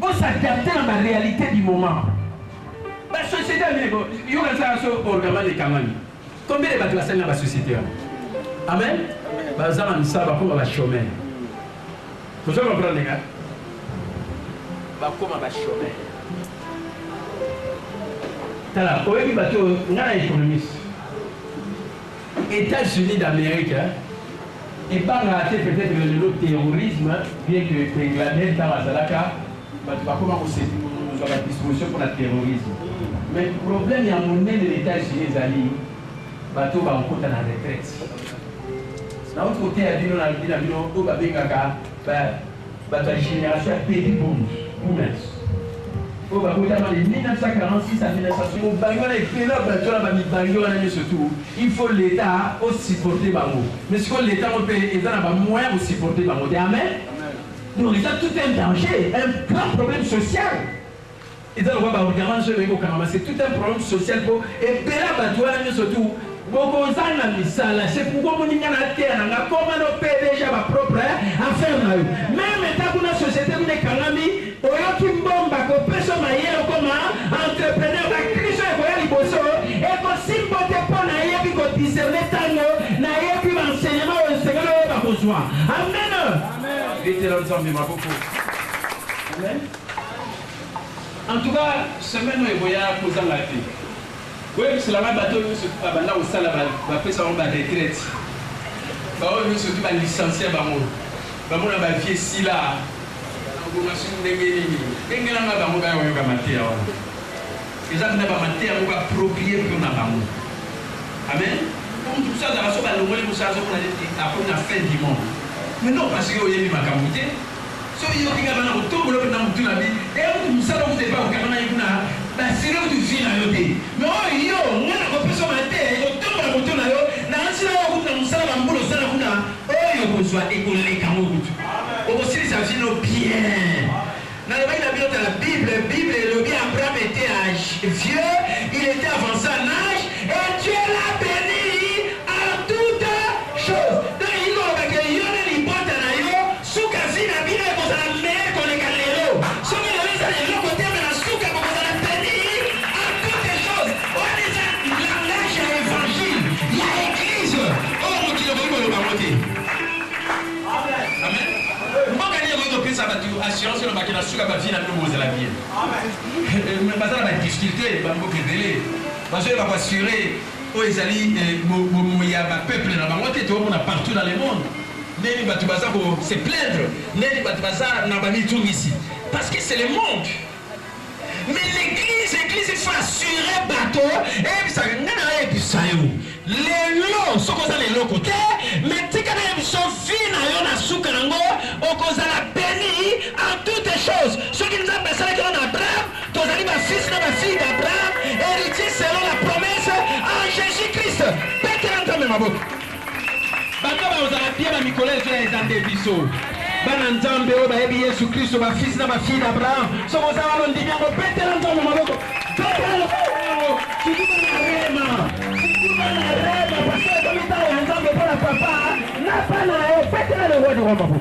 Pour s'adapter à la réalité du moment. La société, il y a un organe de Kamani. Combien de bateaux dans la société? Amen. Vous avez un sabre comme un chômeur. Vous comprenez, les gars? Comme un chômeur. Alors, oui, bateau, on a un économiste. États-Unis d'Amérique, et pas rater peut-être le terrorisme, bien que Bangladesh, Tamazalaka, tu vas comment nous avons la disposition pour le terrorisme. Mais le problème, il y a un monnaie de l'État-Unis, Ali, bateau va en compte à la retraite. D'un autre côté, il y a une génération à payer pour nous. Oh, bah, de 1946 à 1960, il faut l'État aussi supporter Bango. Mais ce que l'État a moyen de supporter Bango. Amen. Donc, il y a tout un danger, un grand problème social. Et dans le c'est tout un problème social pour et surtout. C'est pourquoi on dit que la terre, comment on paie déjà ma propre affaire. Même dans la société, on est calami, on a une bombe, on peut se marier comme entrepreneur, la crise est liboso, et qu'on s'importe pas, on a discerner tant, on a pu enseignement, on a besoin. Amen. Amen. En tout cas, semaine où il voyage pour la vie. Oui, c'est la même bateau, nous sommes là au salle, on va faire ça en retraite. Nous sommes tous licenciés, on va vie ici là. On va faire des choses. On va approprier pour nous. Amen. Tout ça, ça va se faire après la fin du monde. Mais non, parce qu'il y a eu ma camouflage. So il y a des gens qui ont été dans toute la vie. Et on ne sait pas où c'est pas au Canada. C'est là où tu vis dans le pays. Mais oh, yo, on a compris son matin. On tombe dans le monde. Dans le salon, on a un salon, on a un salon. Oh, yo, on soit école comme on aussi ça vit nos bien. Dans le Bible, la Bible, le bien Abraham était vieux, il était avancé en âge, et Dieu l'a béni en toutes choses. Donc il a dit qu'il y a des hypothèses. Assurance sur le maquillage sur la vie, nous la vie. Mais pas la difficulté, parce que va assurer aux Ezali, il y a un peuple dans le monde, on a partout dans le monde. N'est pas tout ça pour se plaindre, n'est pas tout ça n'a pas mis tout ici. Parce que c'est le monde. Mais l'église, il faut assurer bateau, et ça n'a pas ça. Les lots, ce qu'on a les lots côté, mais tu as une sophie, na soukarango, on cause la béni en toutes choses. Ce qui nous a passé avec Abraham, tu as dit ma fille d'Abraham, héritier selon la promesse en Jésus-Christ. Pété l'entendre ma bouche. Bateau, vous avez bien ma Nicolas, je les ai dévisés. Bana nzambe oba yebi Yesu Kristo ba fils na ba fille d'Abraham so ko za walo ndimya ko petela nzambe maboko petela ko sikuma na rema parce que comme ça nzambe pour la papa na pas na petela le roi de Roma boko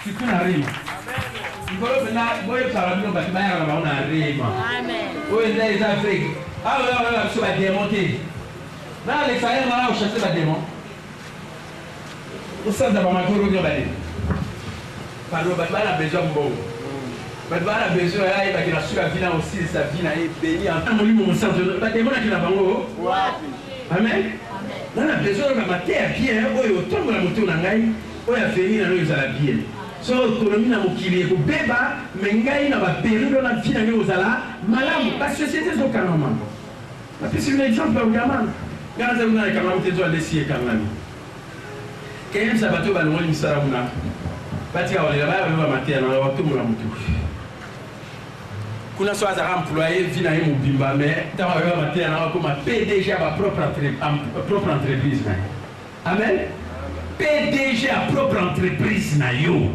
sikuma na rema Amen. On a besoin de la terre bien, on tombe la moto nangai, on a fini dans les ala bien. So économie na mokili ko beba, mais ngai na ba période na vie na aux ala, malamu la société zo kanama. La pisi un exemple au gamin. Quand on a quand on te doit laisser quand même. Quand ça bateau ba loin misara muna. Bati ka wala ba ba mater na wa tombe la moto. Kuna so azara employé vina ye mobimba mais tant va mater na comme PDG à ma propre entreprise. Amen. PDG à propre entreprise na yo.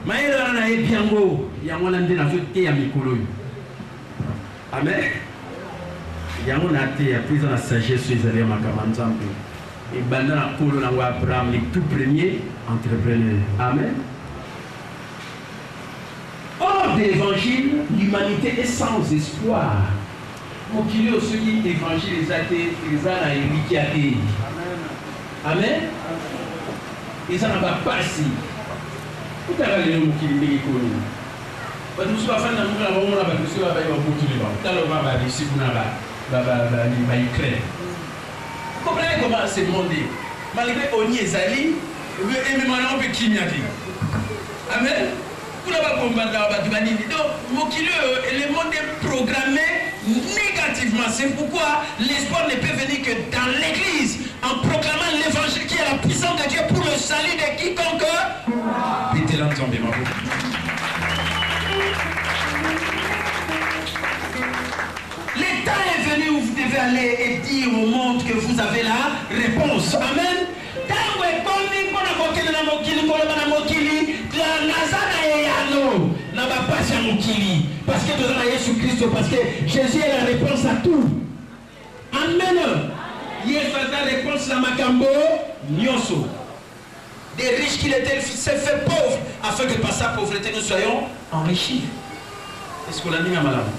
Mais là na ye biango ya ngona ndena zote ya mikolo. Amen. Yango na te ya prise na sagesse ezali makama nzambe. Et banda na kolo na Abraham le tout premier entrepreneur. Amen. Hors de l'évangile, l'humanité est sans espoir. Mon kilo, ceux qui évangile les athées, les ânes à Amen. Amen. Et ça n'a pas passé. Vous avez les mots qui les connaissent. Parce que nous sommes fans de nous, on a pas de cela, on va pour tous les gens. T'as le baba ici, vous n'avez pas éclair. Vous comprenez comment c'est mondé? Malgré Oni et Zali, et même maintenant on peut qui n'y a dit. Amen. Donc, le monde est programmé négativement. C'est pourquoi l'espoir ne peut venir que dans l'église, en proclamant l'évangile qui est la puissance de Dieu pour le salut de quiconque. Mettez l'ensemble, ma vous. Le temps est venu où vous devez aller et dire au monde que vous avez la réponse. Amen. Parce que nous avons Jésus-Christ, parce que Jésus est la réponse à tout. Amen. Hier, la réponse à Makambo, Nyoso. Des riches qu'il était, s'est fait pauvre, afin que par sa pauvreté nous soyons enrichis. Est-ce qu'on a dit à madame?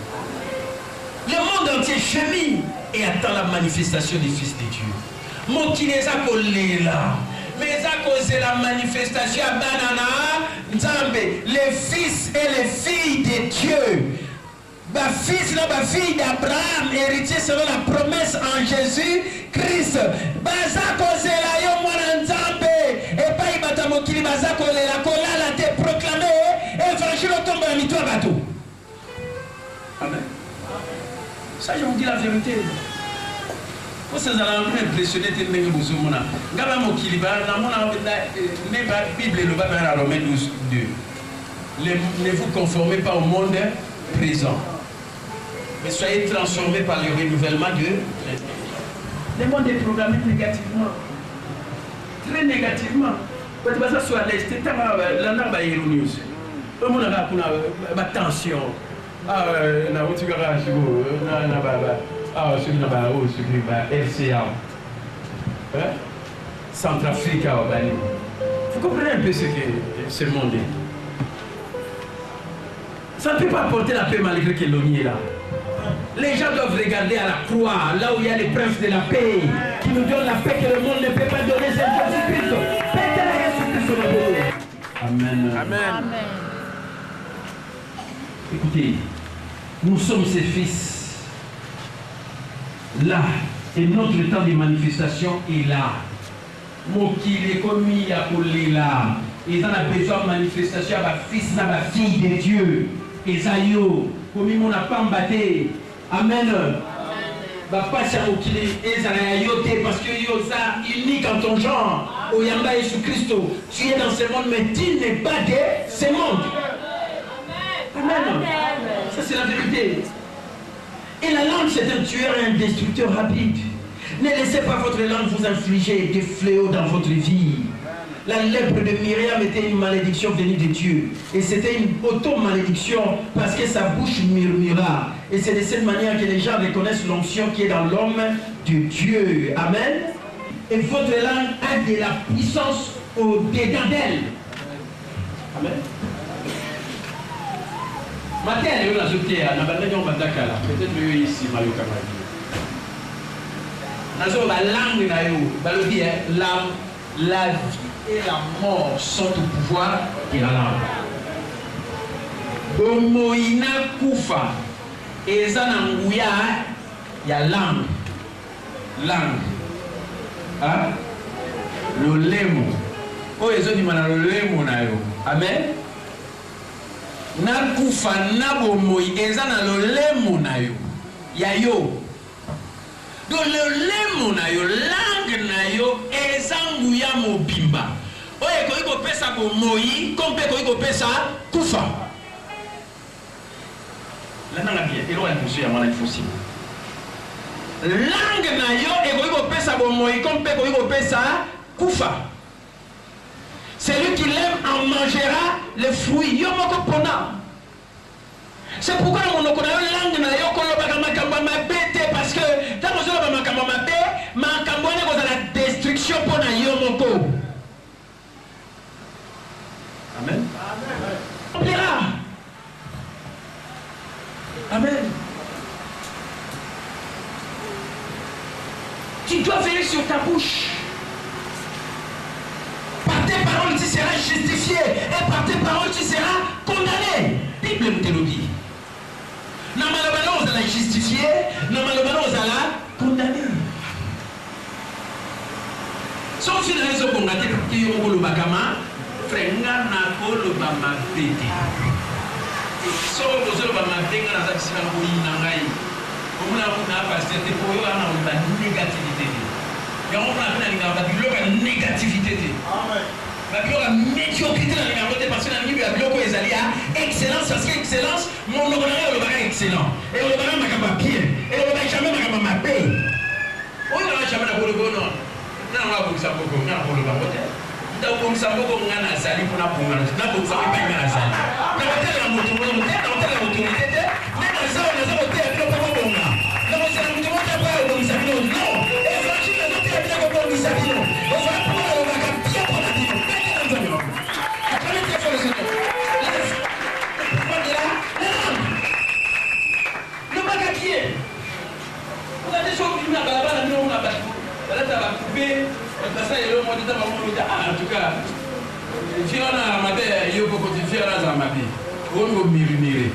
Le monde entier chemine et attend la manifestation du Fils de Dieu. Mon qui les a collés là. Mais à cause de la manifestation à Banana, Nzambe, les fils et les filles de Dieu, ma fils et ma fille d'Abraham, héritier selon la promesse en Jésus-Christ, Baza cause la yo mwana Nzambe, et pas y batamokili Baza cause la kola la te proclamé, évangile tombe à mito bateau. Amen. Ça, je vous dis la vérité. Vous allez impressionner tellement que vous avez la Bible le Romains 12, 2. Ne vous conformez pas au monde présent, mais soyez transformés par le renouvellement de. Le monde est programmé négativement, très négativement. Quand tu vas sur l'est, tu as la news. Le monde a la tension. Ah, na où tu garages, na baba. Ah, celui qui est RCA, Centrafrique, vous comprenez un peu ce que ce monde est. Ça ne peut pas apporter la paix malgré que l'on y est là. Les gens doivent regarder à la croix, là où il y a les princes de la paix, qui nous donnent la paix que le monde ne peut pas donner, c'est Jésus-Christ. Amen. Amen. Écoutez, nous sommes ses fils. Là, et notre temps de manifestation est là. Mokili est commis à coller là. Ils en ont besoin de manifestation à ma fils, à ma fille de Dieu. Esaïo, comme ils m'ont pas embatté. Amen. Va passer à Mokili, Esaïoté, parce que Yosa unique en ton genre. Oyamba Jésus-Christ, tu es dans ce monde, mais tu n'es pas de ce monde. Amen. Ça, c'est la vérité. Et la langue, c'est un tueur et un destructeur rapide. Ne laissez pas votre langue vous infliger des fléaux dans votre vie. La lèpre de Myriam était une malédiction venue de Dieu. Et c'était une auto-malédiction parce que sa bouche murmura. Et c'est de cette manière que les gens reconnaissent l'onction qui est dans l'homme de Dieu. Amen. Et votre langue a de la puissance au-dedans d'elle. Amen. matin il y a zotière na banda nyom bandakala peut-être yo ici mayo kamadi nazo ba langue na yo balobi la vie et la mort sont au pouvoir de la langue. Bomoina kufa eza na nguya ya langue. Langue. Ah? Lolemo. O ezo di mana lolemo na yo. Amen. Na kufa na bomoi eza na lolemo na yo. Ya yo. Donc lolemo na yo, langue na yo eza nguya mobimba. Oye ko iko pesa bomoi, kompe ko iko pesa kufa. Là dans la vie, et là il faut y fossile. Langue na yo eko iko pesa bomoi, kompe ko iko pesa kufa. Celui qui l'aime en mangera les fruits. Yo moko pona. C'est pourquoi mon okona yo langue na yo kolobaka makambo mabete parce que tant que zo ba makambo mabe, makambo ne ko la destruction pona yo moko. Amen. Amen. Amen. Tu dois veiller sur ta bouche. Par tes paroles, tu seras justifié. Et par tes paroles, tu seras condamné. Bible me te le dit. Normalement, on allait justifier. Normalement, on allait condamner. Sauf si les autres ont gâté qui ont le bakama, frenga na kolo bama bete. Sauf que les autres bama bete na zaki sika ko yina ngai. Comme on a passé des points à la négativité. Et on a la négativité. La médiocrité dans les carottes parce que la Bible a bloqué les alliés à excellence parce que excellence, mon nom est le bagage excellent. Et le bagage m'a pas bien. Et le bagage jamais m'a pas paix. On n'a jamais la boule non. Non, on va vous ça beaucoup. Non, on le va voter. Donc comme ça beaucoup on a sali pour la pour la. Là pour ça pas bien la sali. Mais on telle la moto, on telle la autorité. Mais dans ça on a voté avec le pas bon là. Non, c'est la moto qui a pas le bon sabino. Non. Et franchement les autres qui a pas le bon sabino. On va prendre le bagage bien pour la vie. En tout cas, si on a maté, il y a beaucoup de différences à maté. On va murmurer.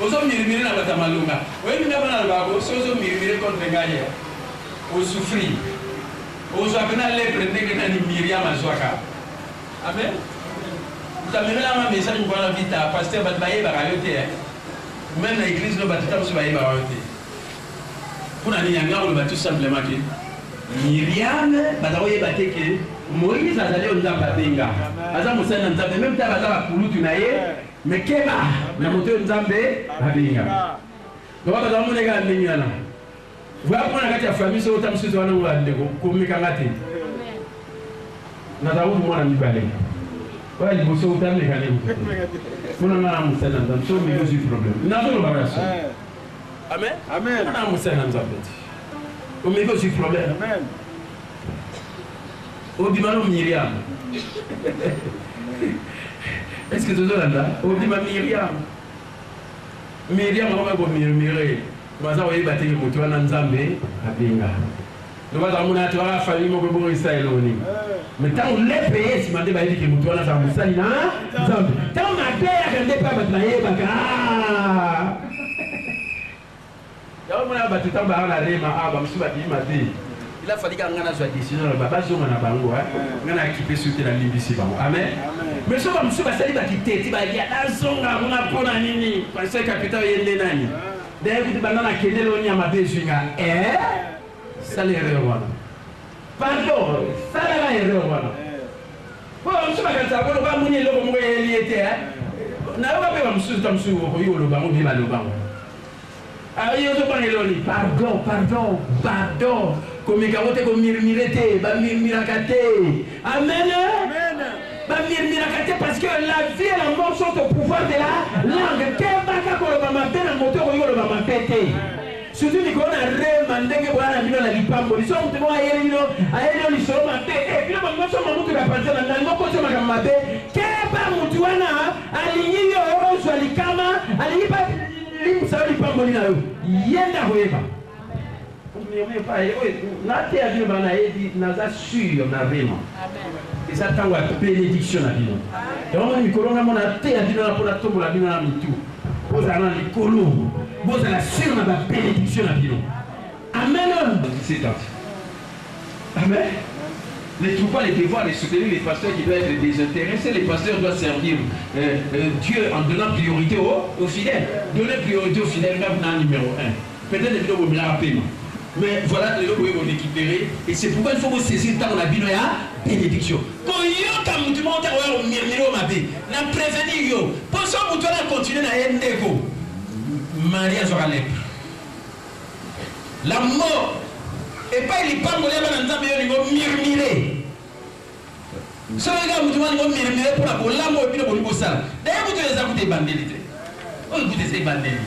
On va murmurer dans la tamalunga. Oui, nous avons le bago, si on murmurer contre Gaïa, on souffrit. On va venir les prendre que Myriam à Zouaka. Amen. Vous avez un message pour la vie à pasteur Batbaye Barayote. Même l'église ne bâtit pas sur Barayote. Pour la ligne, on va tout simplement dire Myriam, Bataoye Bateke, Moïse a allé au Nzambabenga. Azam Moussa Nzambe, même ta Batara Poulou Tunaye, mais Keba, la moto Nzambe, Babenga. Donc, on va vous dire que vous allez prendre la famille sur le temps de vous allez comme Mikangate. Nous avons dit que nous allons ouais, il faut sauter les canaux. Nous n'avons pas de problème. Nous n'avons pas de problème. Amen. Amen. Nous n'avons pas de problème. Amen. Au dimanche, Myriam. Est-ce que tu es là? Au dimanche, Myriam. Myriam, on va murmurer. Nous allons y battre le moto en Nzambe à Benga. Nous allons y battre la famille de Israël. Mais tant on l'a payé, si on a dit que nous avons fait ça, tant on a payé, on n'a pas battu. Il a fallu qu'on ait une décision, on a équipé sur la ligne ici. Amen. Mais si on a une quitter, il y a un son, on a pour la ligne, parce que le capitaine est né. D'ailleurs, il y a un qui est né, on a besoin. Ça l'erreur. Pardon, ça là erreur voilà. Bon, je vais dire on va munir le bon était na va pas monsieur tamsu ko yo lo bango bi ba lo bango. Ah yo to bango lo ni pardon. Comme kawote ko murmurete ba murmurakate. Amen. Ba murmurakate parce que la vie et la mort sont au pouvoir de la langue. Kebaka ko lo ba mapena moto ko yo lo ba mapete. Surtout quand on a remandé que voilà la lipambo, ils sont tellement ailleurs, ils sont maté. Et puis on a pensé dans le mot que tu m'as maté. Qu'est-ce mutuana alinyiyo ozwali kama alinyipa limsa lipamboli nayo yenda hoeba nate ya bino bana edi naza sûr na vraiment eza ntango ya bénédiction na bino yango mikolo nga mona te ya bino na mpona tombola bino na mitu bozala na likolo bozala sûr na babénédiction na bino amen. Amen. Ne trouve pas les devoirs de soutenir les pasteurs qui doivent être désintéressés. Les pasteurs doivent servir Dieu en donnant priorité aux fidèles. Donner priorité aux fidèles, même dans le numéro 1. Peut-être que vous me rappelez. Mais voilà, les gens vont récupérer. Et c'est pourquoi il faut vous saisir le temps de la Bible et la bénédiction. Quand vous avez prévenir, pour ça, vous devez continuer à être Maria sera lèpre. La mort. Et pas il pas mourir dans le temps il va murmurer. Ce gars vous demande de murmurer pour la mort et puis pour le sale. D'ailleurs vous devez écouter bandélité. Vous écoutez ces bandélés.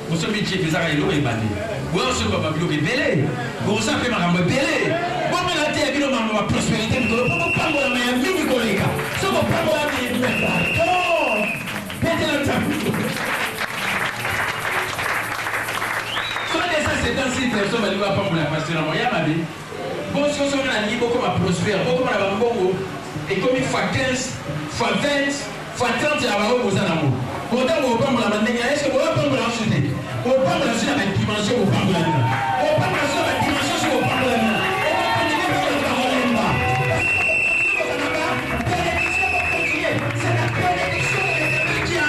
Vous savez que c'est ça il est bandé. Vous savez pas bien belé. Vous savez pas bien belé. Vous me la terre bien ma prospérité pour pas moi mais mini collègue. Ça va pas moi mais oh. Mettez le temps. C'est un site, personne ne va pas pour la passer dans mon yamabé. Bon, si on a dit beaucoup à prospérer, beaucoup à la bongo, et comme il faut 15, fois 20, fois 30, il y a un peu de temps. Pourtant, on va pas la manière, est-ce que vous va pas la chuter? On va pas la chuter avec dimension, on va pas la main. On va pas la chuter avec dimension, on va pas la main. C'est la bénédiction de Dieu qui a.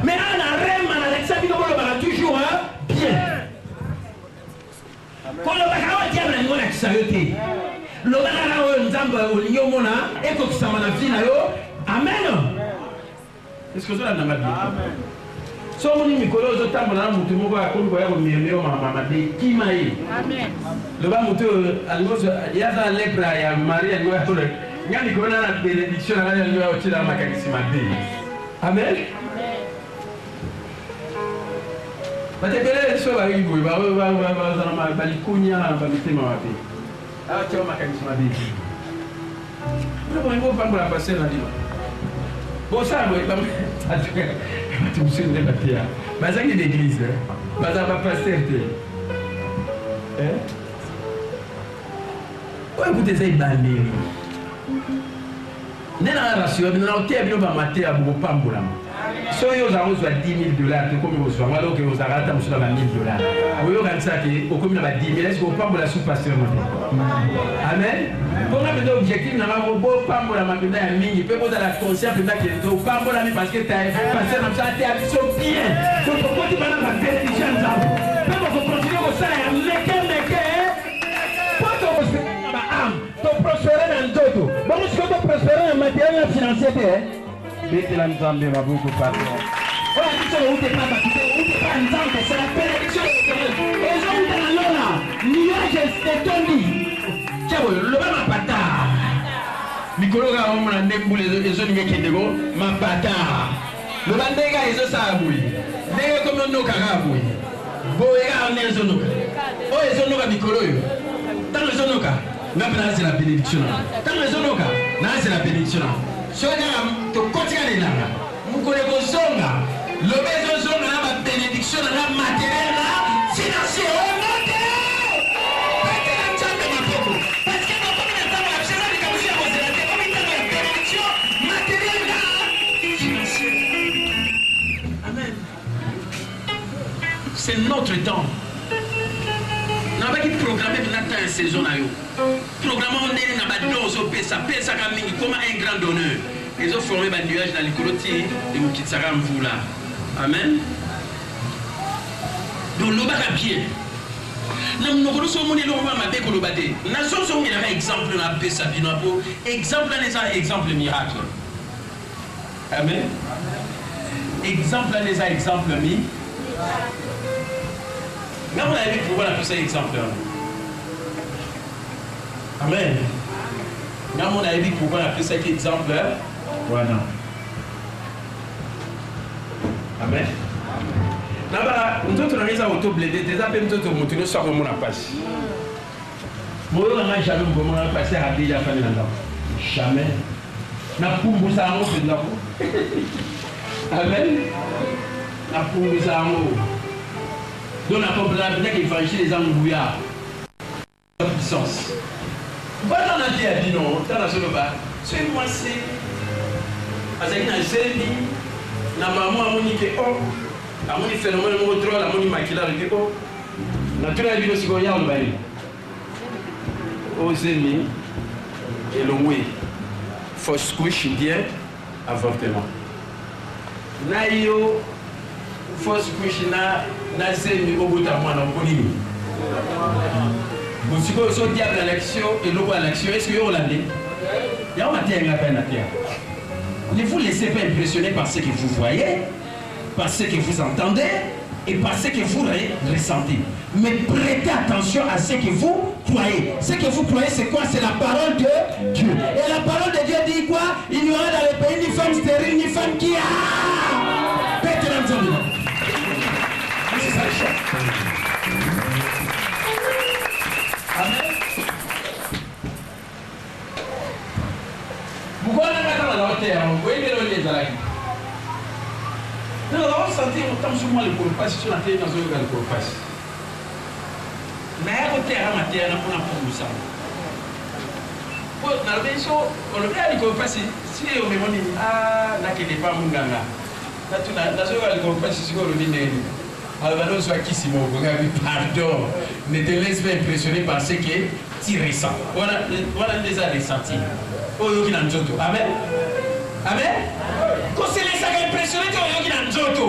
Mais on a vraiment toujours bien. Quand on va dire que on a exalté, le bagage on zamba on yomona et que ça m'a fait là yo. Amen. Est-ce que ça n'a pas bien? So moni mikolo zo tambola mutu moko akombo ya komemero mama de kimayi. Amen. Le ba mutu almozo yaza lepra ya Maria ngo ya tole. Ngani ko na bénédiction na yo ya otila makanisi mabé. Amen. Batebele so ba yibo ba balikunya ba mitema wapi. Ah chao makanisi mabé. Ndio ngo pambo la passer na dima. Bon ça moi pas tu me souviens de Mathia. Mais ça qui est l'église, pas ça va passer. Ouais, écoutez ça, il va aller. N'est pas la rassurée, mais on t'a bien va mater à beaucoup pas pour la main. Si vous avez $10,000, comme vous avez alors que vous avez $1,000. Vous avez ça qui au combien va 10 000, est-ce que vous pas pour la sous-pasteur? Amen. Pour moi, le objectif, nous avons beau pas pour la matinée à mini, peut vous la conscience peut que tu pas pour la main parce que tu as passé dans ça, tu as bien. Donc pourquoi tu vas dans la bénédiction ça? Peut vous continuer au salaire, pour te prospérer dans la âme, te prospérer dans le dos. Bon, est-ce que tu prospérer en matériel financier? Mettez la nzambe ma beaucoup patron. Oh, tu sais où t'es pas battu, où t'es pas nzambe, c'est la bénédiction de l'Éternel. Et je vous dis la lona, nuage est tombé. Tiens, le bas ma pata. Mikolo ga on na ndembu les zones qui nego ma pata. Le bas ndega izo sa abui. Ndega comme on no kaka abui. Boya on est zonoka. Oh, zonoka mikolo yo. Dans le zonoka, na pena c'est la bénédiction. Dans le zonoka, na c'est la bénédiction. Sonia to continuer là. Vous connaissez vos songs. Le besoin songs là ma bénédiction là matériel là financier au monde. Parce que la jambe ma beaucoup. Parce que dans combien de temps la chaise de comme si on s'est comme une bénédiction matériel là financier. maison na yo. Programme on est na ba don zo pesa ka mingi comme un grand donneur. Ils ont formé un nuage dans les colotis et nous quittons là. Amen. Donc l'eau va bien. Nous avons dit que nous avons dit que nous avons exemple na pesa bino po exemple na exemple miracle. Amen. Exemple na exemple mi. Nous avons dit pourquoi on a ça exemple. Amen. Nous avons dit pourquoi on a ça exemple. Voilà. Amen. Naba, nous autres on a auto blédé, des appels nous autres monter nous sortons mon passe. Moi on a jamais comment passer à déjà famille là. Jamais. Na pumbu ça on fait de là. Amen. Na pumbu ça on. Donc on comprend bien qu'il faut acheter les embouillards. Puissance. Bon on a dit non, dans la zone bas. C'est moi c'est avec na zébi na maman amoni ke oh amoni phénomène mo trop la moni makila le ko na tuna bino siko ya olbali o zébi et le oui fausse couche bien avortement na yo fausse couche na zébi o buta mwana mboni bon siko so diable à l'action et l'eau à l'action est-ce que yo landé ya on a été à peine à terre. Ne vous laissez pas impressionner par ce que vous voyez, par ce que vous entendez et par ce que vous ressentez. Mais prêtez attention à ce que vous croyez. Ce que vous croyez, c'est quoi? C'est la parole de Dieu. Et la parole de Dieu dit quoi? Il n'y aura dans le pays ni femme stérile, ni femme qui a... Pète l'ensemble. C'est ça le choix. Amen. Pourquoi on a pas la terre? Vous voyez les alaki. Nous avons senti autant sur moi le corps sur la terre dans un le corps. Mais la terre à ma terre, on a pour ça. Pour la maison, on le fait le corps si on me dit ah n'a qu'il n'est pas mon ganga. Là tu n'as le corps si on le dit alors nous soit qui si mon pardon. Ne te laisse pas impressionner par ce que tu ressens. Voilà déjà ressenti. Amen. Amen. Quand c'est les sacs impressionnés, on y a un joto.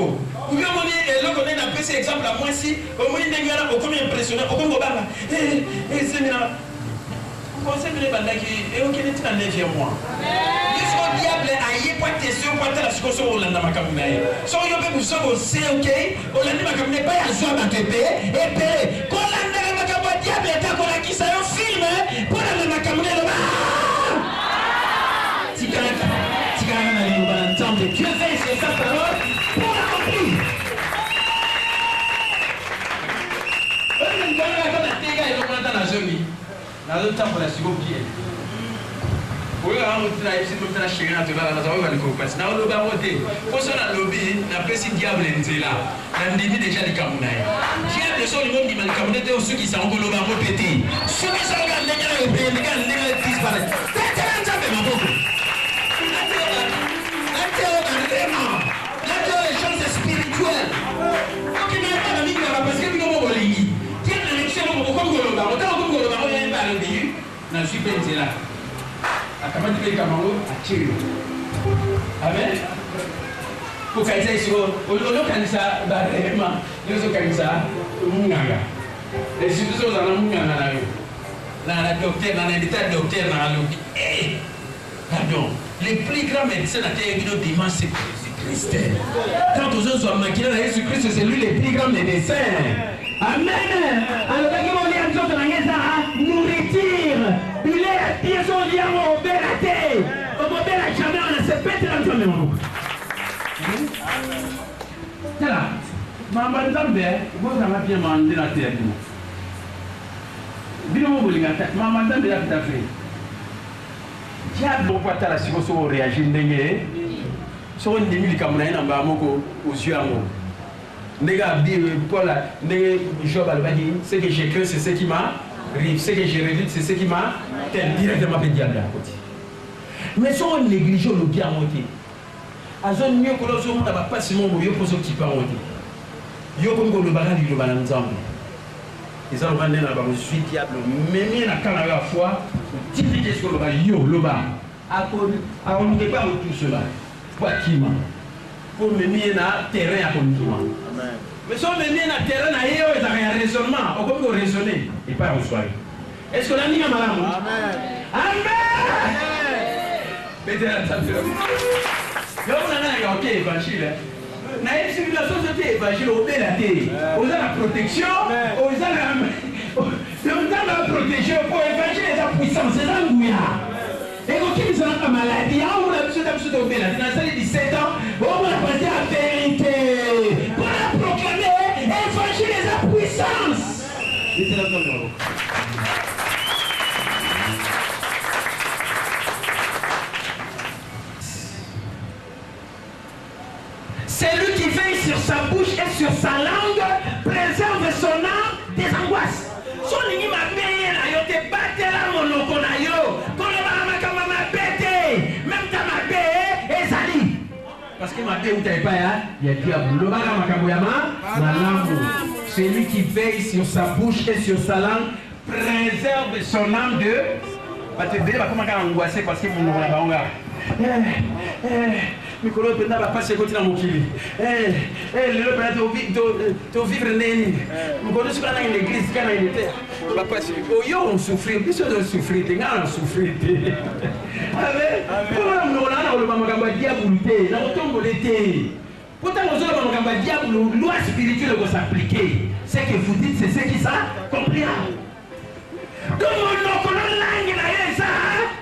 Ou bien on est là, on est dans ce exemple à moi si, on est dans le combien impressionnant, au Congo Baba. C'est bien. Conseil de l'Ébanda qui est au Kenya dans 9e mois. Le diable a eu pas de question pour la situation au Landa Makamune. So you people so go say okay, au Landa Makamune pas à joie à te payer et payer. Quand Landa Makamune diable est à quoi qui ça un film pour la Makamune là. Dieu fait c'est sa parole pour l'accomplir. Les choses spirituelles. Parce que nous avons dit, amen. Pour qu'elle soit au kanisa, barrement, nous au kanisa, munganga. Les institutions dans la munganga, dans la docteur, dans l'état docteur, dans le. Pardon. Les plus grands médecins à terre de dimanche, c'est Christ. Quand aux autres sont maquillés, Jésus-Christ, c'est lui le plus grand médecin. Amen. Alors, quand on dit à nous autres, nourriture, il est, ils sont liés au bératé. Au bératé, jamais on a se pété dans le monde. C'est là. Maman, vous avez bien mangé la terre. Vous avez maman, vous avez fait. Diable kwa tala siko so réagir ndenge so ndimi likamuna ina mbamoko aux yeux amour ndega bi Paul ndenge Job albadi ce que j'ai cru c'est ce qui m'arrive ce que j'ai réduit c'est ce qui m'a directement fait diable à côté mais so on néglige le bien monté a zone mieux que l'autre on n'a pas si mon yo poso qui pas monté yo comme le baran du baran nzambe ils ont vendu là-bas, je suis diable, mais il y a quand même la foi, dirigez ce que l'on va yo, l'oba. On ne peut pas tout cela. Quoi qui m'a? Pour me mettre dans terrain à conduire. Mais si on me met dans terrain à yo, il y a un raisonnement. On peut raisonner et pas reçoit. Est-ce que l'ami a malade? Amen. Amen. Peut-être ça fait. Yo, on a un évangile. Dans une civilisation, c'est évangile, on est la terre. On a la protection, on a la protection pour évangile la puissance, c'est un bouillard. Et quand ils ont la maladie, on a besoin d'obéir. Dans la salle de 17 ans, on va passer à la vérité. Pour la proclamer, évangile la puissance. Celui qui veille sur sa bouche et sur sa langue préserve son âme des angoisses. Son ligne m'a payé, yo te batté la monoko na yo. Quand le mama m'a pété, même ta m'a payé, et sali. Parce que ma paix ou t'as pas, il y a diable. Le mama m'a c'est lui qui veille sur sa bouche et sur sa langue préserve son âme de. Parce que comment angoissé parce que mon nom là. Mikolo penda ba passer côté dans mon kili. Le penda to vivre neni. Mikolo sur dans l'église quand il était. Ba passer. Oh yo on souffrir, bien sûr on souffrir, on souffrir. Amen. Pour nous là on va makamba diabolité, na otombo l'été. Pourtant nous allons makamba diabolo, loi spirituelle va s'appliquer. C'est que vous dites c'est ce qui ça compris. Donc on connaît langue na yesa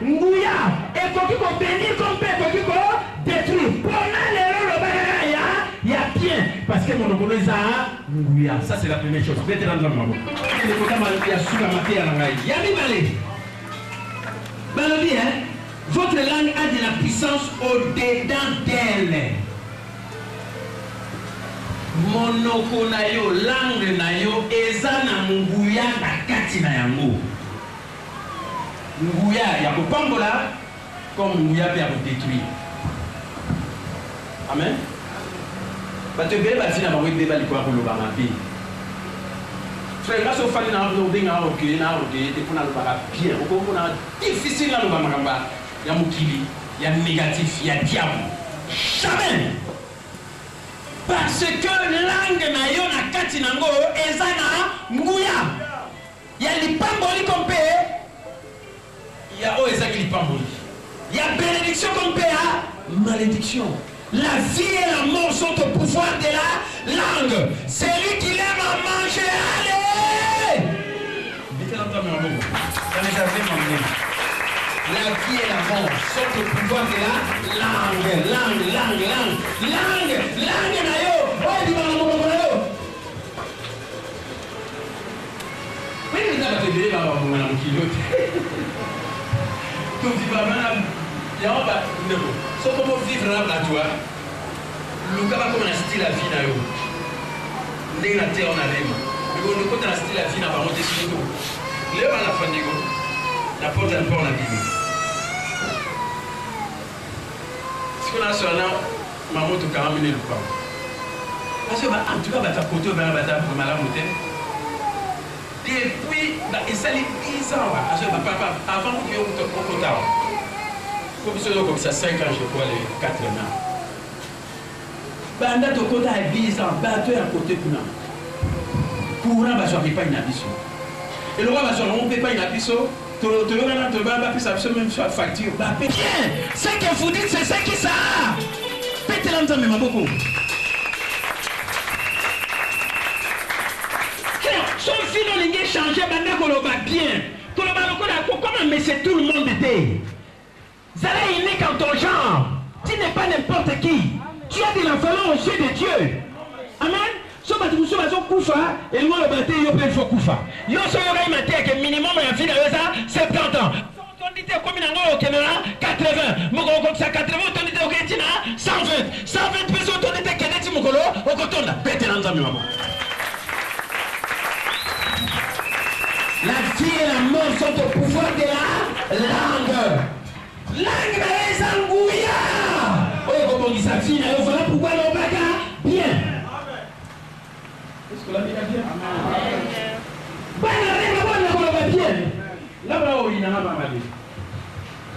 nguya et quoi qu'on bénir comme père quoi qu'on détruire pendant les le il y a bien parce que mon connaît ça nguya ça c'est la première chose mettez dans le monde les côtés mal il y a sous la matière na ngai ya mi balé balobi votre langue a de la puissance au-dedans d'elle monoko na yo langue na yo eza na nguya na kati na yango nguya ya kopambola comme nguya pe ya kodétruire. Amen. Bato ebele batina bango ebe balikoya koloba mabe. Frère nga so fali na obenga okeye na okeye te mpona alobaka bien okomona difficile na aloba makambo ya mokili ya négatif ya diable. Jamais. Parce que langue na yo na kati nango eza na nguya ya lipamboli kompe il y a il y a bénédiction comme PA, malédiction. La vie et la mort sont au pouvoir de la langue. C'est lui qui l'aime à manger. Allez! La vie et la mort sont au pouvoir de la langue. Langue. Oh, dis-moi l'amour. Oui, mais ça va te dire, mon kilo. Tout vivre maintenant, il y a un bas de vous. So comment vivre là, toi? Le gars va comme un style à vie, naïo. Dès la terre, on a l'aime. Mais on ne compte un style à vie, n'a pas monté sur nous. Léo à la fin du go, la porte à la porte, on a bimé. Ce qu'on a sur là, maman, tout cas, amené le pain. Parce que, en tout cas, tu as côté, tu as pour malade, depuis, il s'est dit 10 ans, avant que tu aies au quota. Comme ça, 5 ans, je crois, les 4 ans. Banda to quota est 10 ans, bateau à côté pour nous. Courant va sur pas une abysso. Et le roi va sur on ne peut pas une abysso. Tu vas même sur la facture. Bien, ce que vous dites, c'est ce qui ça. Pétez l'entendre, mais beaucoup. Son fils n'a changé, bien. Comment mais c'est tout le monde était. Zala il n'est qu'en ton genre. Tu n'es pas n'importe qui. Tu as de l'enfant aux yeux de Dieu. Amen. So bati muso bazo kufa et moi le bâté yo peut faut kufa. Yo so yo ga maté que minimum la vie de ça 70 ans. On dit comme nango au Canada 80. Moko comme ça 80 on dit au Kenya 120 personnes on dit que neti mokolo au kotonda. Pété l'ensemble maman. La vie et la mort sont au pouvoir de la langue. Langue les angouya. Oh, comment il s'affine, voilà pourquoi l'on va bien. Est-ce que la vie est bien? linanga mamade.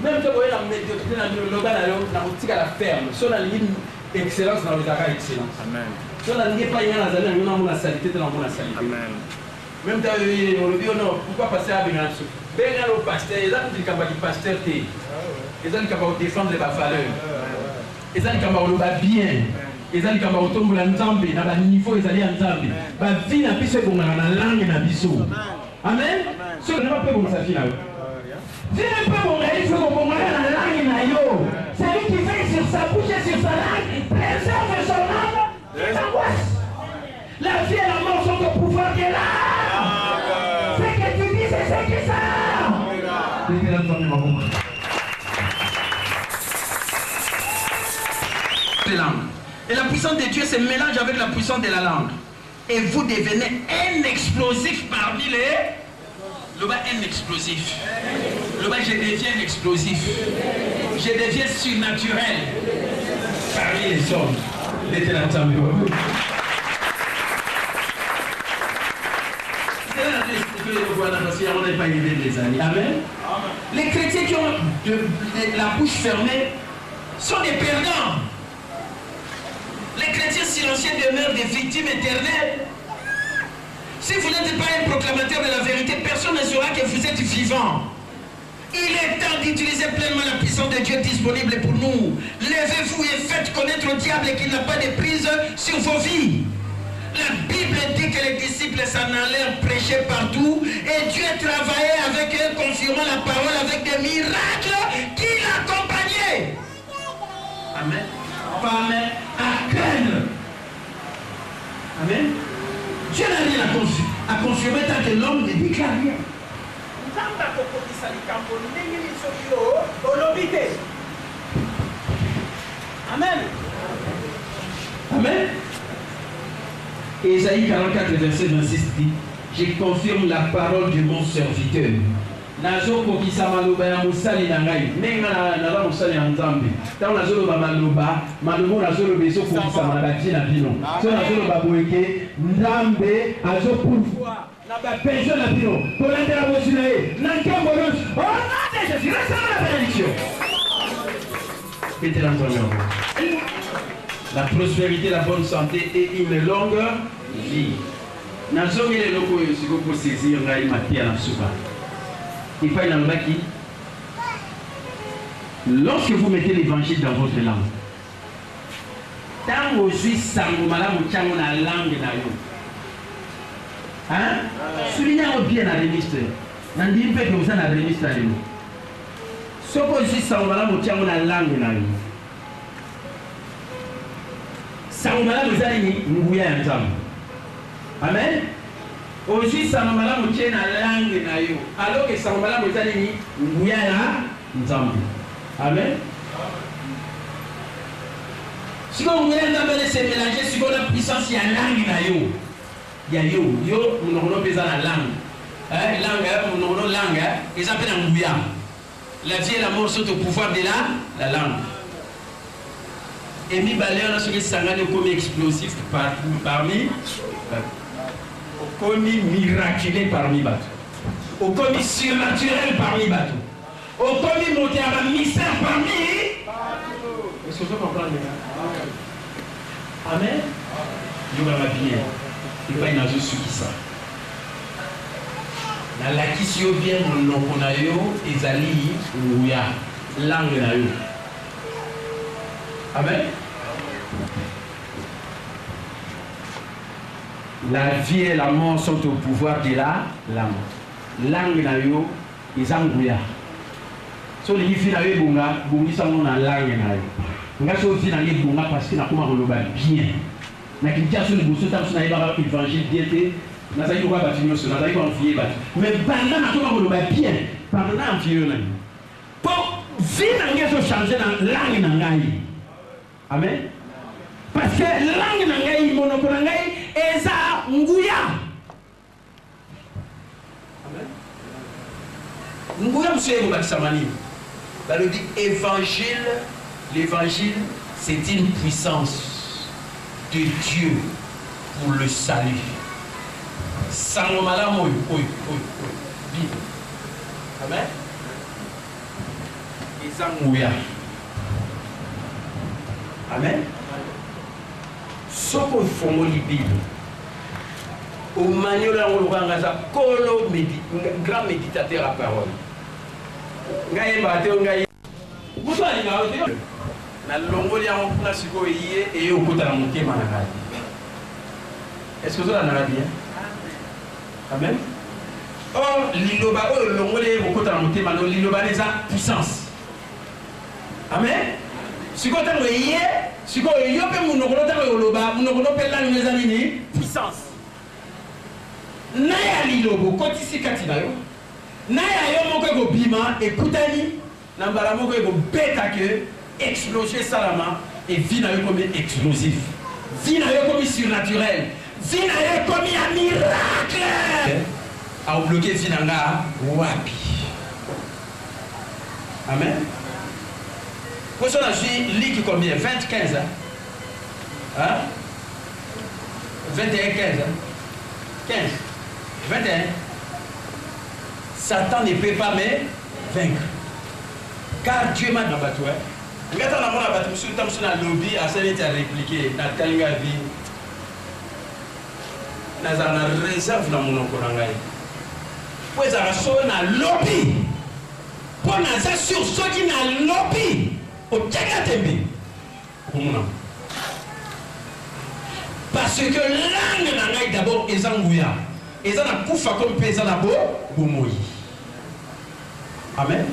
Même si vous avez la médiocrité dans le loga, la boutique à la ferme. Si on a une excellence dans le Dakar, excellence. Amen. Si on n'a pas une salité, on a la salité dans la salité. Amen. Même dans le dit non, pourquoi passer à Benganso? Benganso pasteur, ils ont dit qu'il pasteur T. Ils ont dit qu'il défendre les valeurs. Ils ont dit qu'il bien. Ils ont dit qu'il tombe dans Nzambe, dans le niveau ils allaient en Nzambe. Ba vie na biso ko na langue na biso. Amen. Ce n'est pas comme ça finalement. Ce n'est pas bon, il faut qu'on la langue na yo. Celui qui fait sur sa bouche et sur sa langue préserve son âme des angoisses. La vie et la mort sont au pouvoir de l'âme. Ce que tu dis, c'est ce qui ça. Et la puissance de Dieu se mélange avec la puissance de la langue. Et vous devenez un explosif parmi les... Le bas un explosif. Le bas je deviens explosif. Je deviens surnaturel parmi les hommes. Amen. Les chrétiens qui ont la bouche fermée sont des perdants. Les chrétiens silencieux demeurent des victimes éternelles. Si vous n'êtes pas un proclamateur de la vérité, personne ne saura que vous êtes vivant. Il est temps d'utiliser pleinement la puissance de Dieu disponible pour nous. Levez-vous et faites connaître au diable qu'il n'a pas de prise sur vos vies. La Bible dit que les disciples s'en allèrent prêcher partout et Dieu travaillait avec eux, confirmant la parole avec des miracles qui l'accompagnaient. Amen. Pas à craindre. Amen. Dieu n'a rien à confirmer tant que l'homme ne déclare rien. Amen. Amen. Ésaïe 44, verset 26 dit, je confirme la parole de mon serviteur. Nazo kokisa maloba ya musali na ngai menga na ba musali ya nzambe tango nazoloba maloba nazoloba ezo kokisa maladi na bino so nazoloba boyeke nzambe azopouvoir na bapension na bino tolandela bosi na ye na nkombo nyonso au nom de Jésus recevez la bénédiction. Mettez l'entonnement. La prospérité, la bonne santé et une longue vie. Nazomi le loko yosiko pour saisir ngai matia na suba. Il faut y en avoir qui. Lorsque vous mettez l'évangile dans votre langue, tant aussi sangomala mouchango na langue na yo. Hein? Soulignez bien la remistre. Nandi mpe que vous en avez remistre à nous. Soko aussi sangomala mouchango na langue na yo. Sangomala muzali nguya ya nzambe. Amen. Aussi sangomala mouche na langue na yo. Alors que sangomala muzali nguya ya nzambe. Amen. Si vous voulez se mélanger, si vous avez la puissance, il y a la langue na yo. Il y a yo. Yo, nous n'avons pas la langue. Langue, nous n'avons langue. Ils appellent un nguya. La vie et la mort sont au pouvoir de la langue. Et mi balé, on a ce qui s'engage comme explosif parmi. Comme miraculé parmi bateau. Comme surnaturel parmi bateau. Comme monté à la mystère parmi. Est-ce que vous comprenez? Amen. Il y aura bien. Il va y avoir ce qui ça. Dans la question bien, nous avons ezali ouya langue na yo. Amen. La vie et la mort sont au pouvoir de la langue. Langue na yo ezanguya. So les filles na yo bunga, bungi sango na langue na yo. Nga so filles na yo bunga parce que na kuma koloba bien. Na kintia so le bosso tam so na yeba évangile diété. Na sa yeba ba finyo so na yeba enfier ba. Mais banda na kuma koloba bien. Pardon enfier na. Pour vie na ngeso changer na langue na ngai. Amen. Parce que langue na ngai monoko na ngai eza nguya. Amen. Nguya monsieur Baksamani. Bah le dit évangile, l'évangile c'est une puissance de Dieu pour le salut. Sangomala moyo. Amen. ezanguya. Amen. Soko fongoli Bible. Au maniola on lobanga kolo grand méditateur à parole. Ngai ba te ngai. Muto ali na ote. Na longoli ya mpuna siko iye e okota na motema na ngai. Est-ce que vous avez la bien? Amen. Or liloba o longoli okota na motema no liloba les puissance. Amen. Siko tango iye siko yo pe munokolo tango loba munokolo pe la ngeza nini puissance. Naya lilobo kotisi katina yo. Naya yo moko ko bima ekutani na mbala moko ko beta ke exploser salama et vie na yo comme explosif. Vie na yo comme surnaturel. Vie na yo comme un miracle. A bloquer vie na nga wapi. Amen. Pour ça je suis lit combien 20 15 hein? 21 15 15 21. Satan ne peut pas me vaincre. Car Dieu m'a battu. Regarde la mona battu sur le lobby à celle qui a répliqué dans Kalinga vie. Dans la réserve dans mon okorangai. Pour ça so na lobby. Pour na sur ceux qui na lobby. Au Tchagatembe. Parce que langue na ngai d'abord ezanguya. Ezan a kufa comme paysan na bo bomoyi. Amen.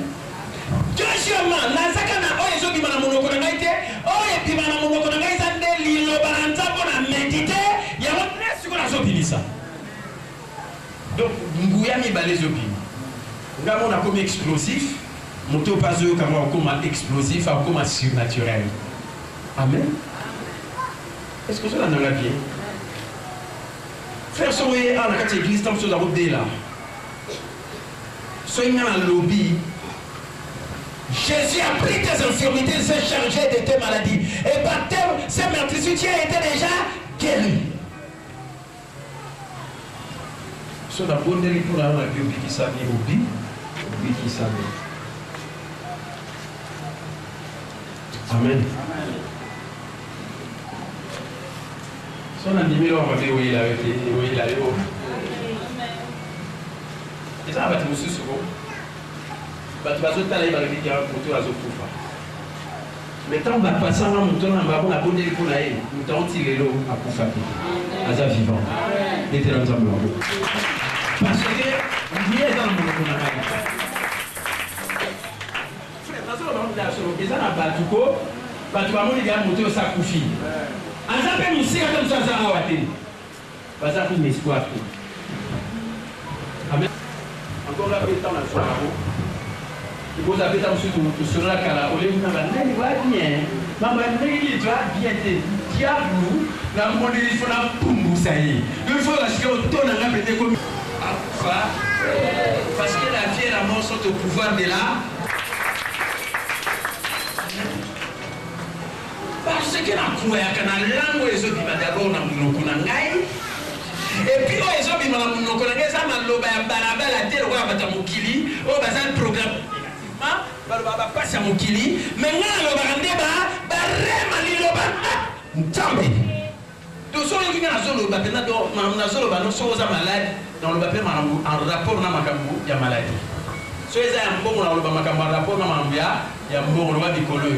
Deuxièmement, nazaka na oyezo bima na monoko na ngai te, oye bima na monoko na ngai za nde liloba na nzambo na méditer, ya motne siko na zo bilisa. Donc nguya mi balé zo bima. Ngamo na comme explosif, moto pazo kama comme explosif, comme surnaturel. Amen. Est-ce que ça n'a pas bien? Frère, soyez à la église, tant que vous avez là. Soyez dans le lobby. Jésus a pris tes infirmités, s'est chargé de tes maladies. Et par ces meurtrissures, tu as été déjà guéri. So la bonne délit pour la Bible qui s'habille au bi, qui s'habille. Amen. Son animé on va dire oui là avec oui là yo. Et ça va te monsieur souvent. Bah tu vas te taler par le dire pour toi azo kufa. Mais tant va passer en montant en bas pour la bonne pour la haine, nous t'en tirer l'eau à kufa. Aza vivant. Était dans ensemble. Parce que il est dans le monde qu'on a. Frère, dans le monde là sur les ana batuko, batu ba moni ga moto sa kufi. Azape musika comme ça ça a waté. Baza pour espoir. Amen. Encore là temps la soirée. Vous avez tant sur la cala, au lieu de nous va bien. Maman tu vas bien te diable la monnaie faut la pumbu ça y est. Il faut la au ton à répéter comme parce que la vie et la mort sont au pouvoir de là. Parce que la croix que la langue les autres d'abord na munoko na ngai et puis les autres na munoko na ngai ça maloba ya balabala te kwa bata mukili o bazal programme baloba passe ya mukili mais ngana loba ndeba barema liloba ntambe to so ngi na zolo ba pena do na zolo ba no so za malade dans le baptême en rapport na makambu ya maladie so eza ya mbongo na loba makambu en rapport na makambu ya mbongo loba bikolo.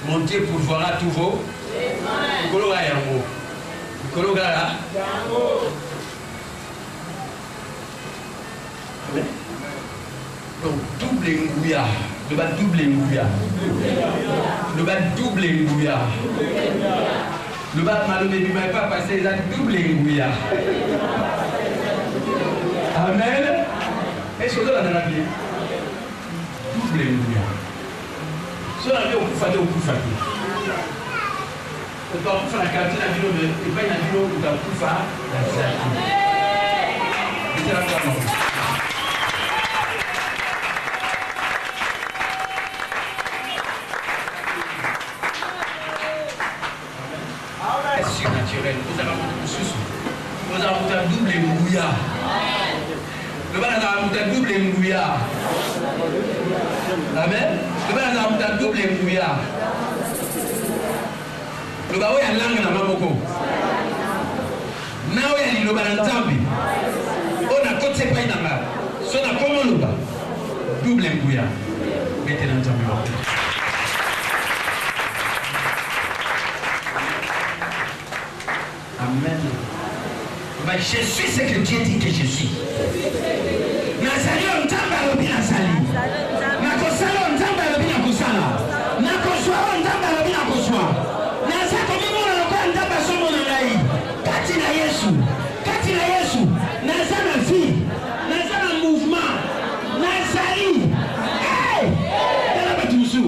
Mon Dieu pourvoira tous vos besoins. Donc double ngouya, le bas double ngouya, le bas double ngouya, le bas malhonnête ne va pas passer la double ngouya. Amen. Est-ce que vous avez la bien? Double ngouya. So la vie au kufa au kufa. On doit faire la carte la vidéo de et pas la vidéo où dans kufa la zaki. C'est la parole. Amen. Surnaturel. Vous avez un sous. Vous avez un double ngouya. Le bas a un double ngouya. Amen. Le bas a double bouillard. Le bas a langue na maboko. Now ya ni le bas nzambi. On a côté pas na so na comment le bas. Double bouillard. Mettez dans nzambi. Amen. Mais je suis ce que Dieu dit que je suis. Nazali on tamba lobi nazali. Nakosala on tamba lobi nakosala. Nakoswa on tamba lobi nakoswa. Nazako mimo na lokwa ndamba somo na ngai. Kati na Yesu. Kati na Yesu. Nazana vie. Nazana mouvement. Nazali. Hey! Tala batusu.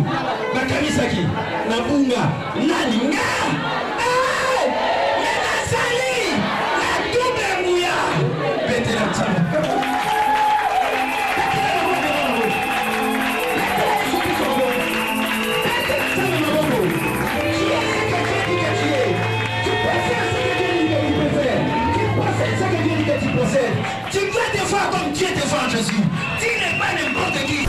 Bakamisaki. Nabunga. Nani nga? Hey! Nazali. La double mouya. Bete la tamba. Tu dois te voir comme Dieu te voit en Jésus. Tu n'es pas n'importe qui.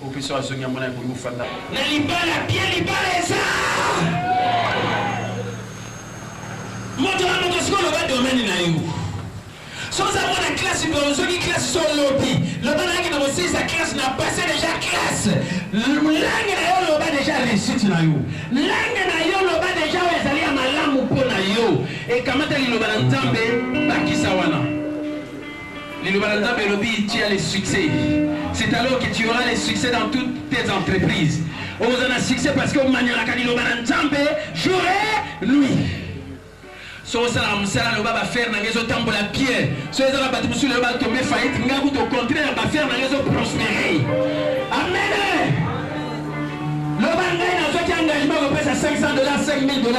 professeur azongi mona ko fanda
na libala bien libala eza moto na moto siko ba domaine na yo sans avoir la classe biologique classe sur lobby le bana qui dans sa classe n'a passé déjà classe langue na yo lo ba déjà réussite na yo langue na yo lo ba déjà ezali ya malamu po na yo et kamata li lo ba nzambe bakisa wana li lo ba nzambe lobi tu as les succès c'est alors que tu auras les succès dans toutes tes entreprises on a succès parce que maniera ka li lo ba nzambe jour et nuit. So ça musala le baba faire na ngezo tambola pied so ça la batu musu le baba tomber faillite ngaku au contraire ba faire na ngezo prospérer amen le banga na so engagement ko pesa $500 $5,000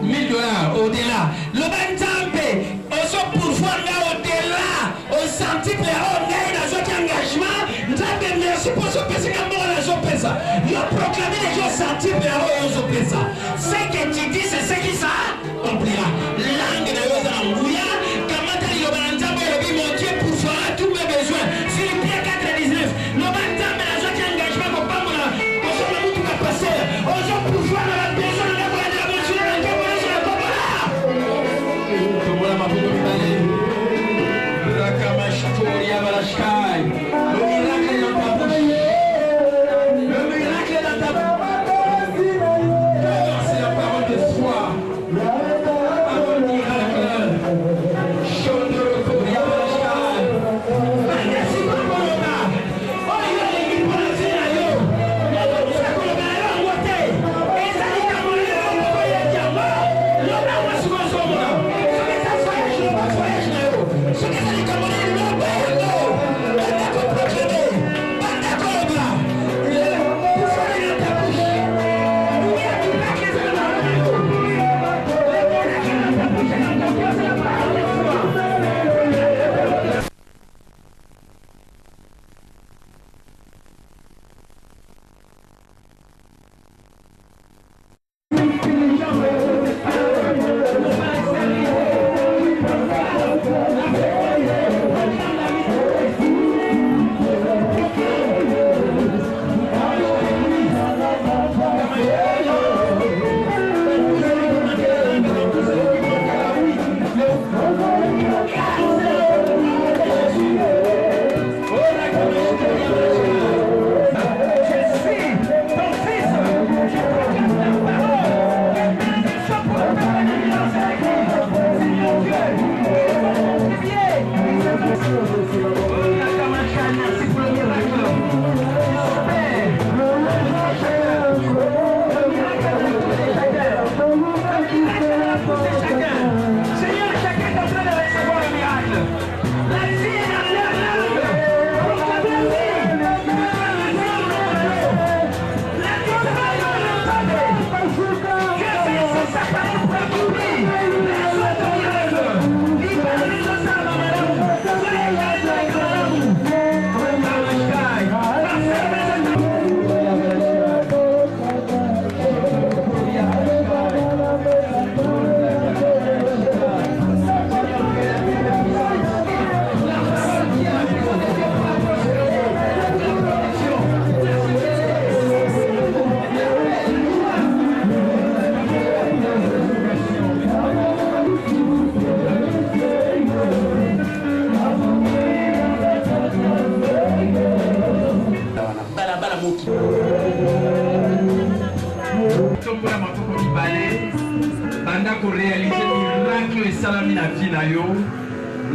$1,000 au-delà le bantampe oso pourvoir nga au-delà au centime au ngai na so engagement ntambe merci pour so pesa ngamo na so pesa yo proclamer les gens centime au so pesa ce que tu dis c'est ce qui ça complira langue na yo za nguya kamata yo bantambe le bi mon Dieu pourvoir tous mes besoins Philippiens 4:19 le bantambe na so engagement ko pamola ko so na mutu ka passer oso pourvoir na besoin na ko na besoin na ko na so ko bala to bola mabudu bale la kama storia balashkai le miracle dans ta bouche le miracle dans ta bouche c'est la parole de foi.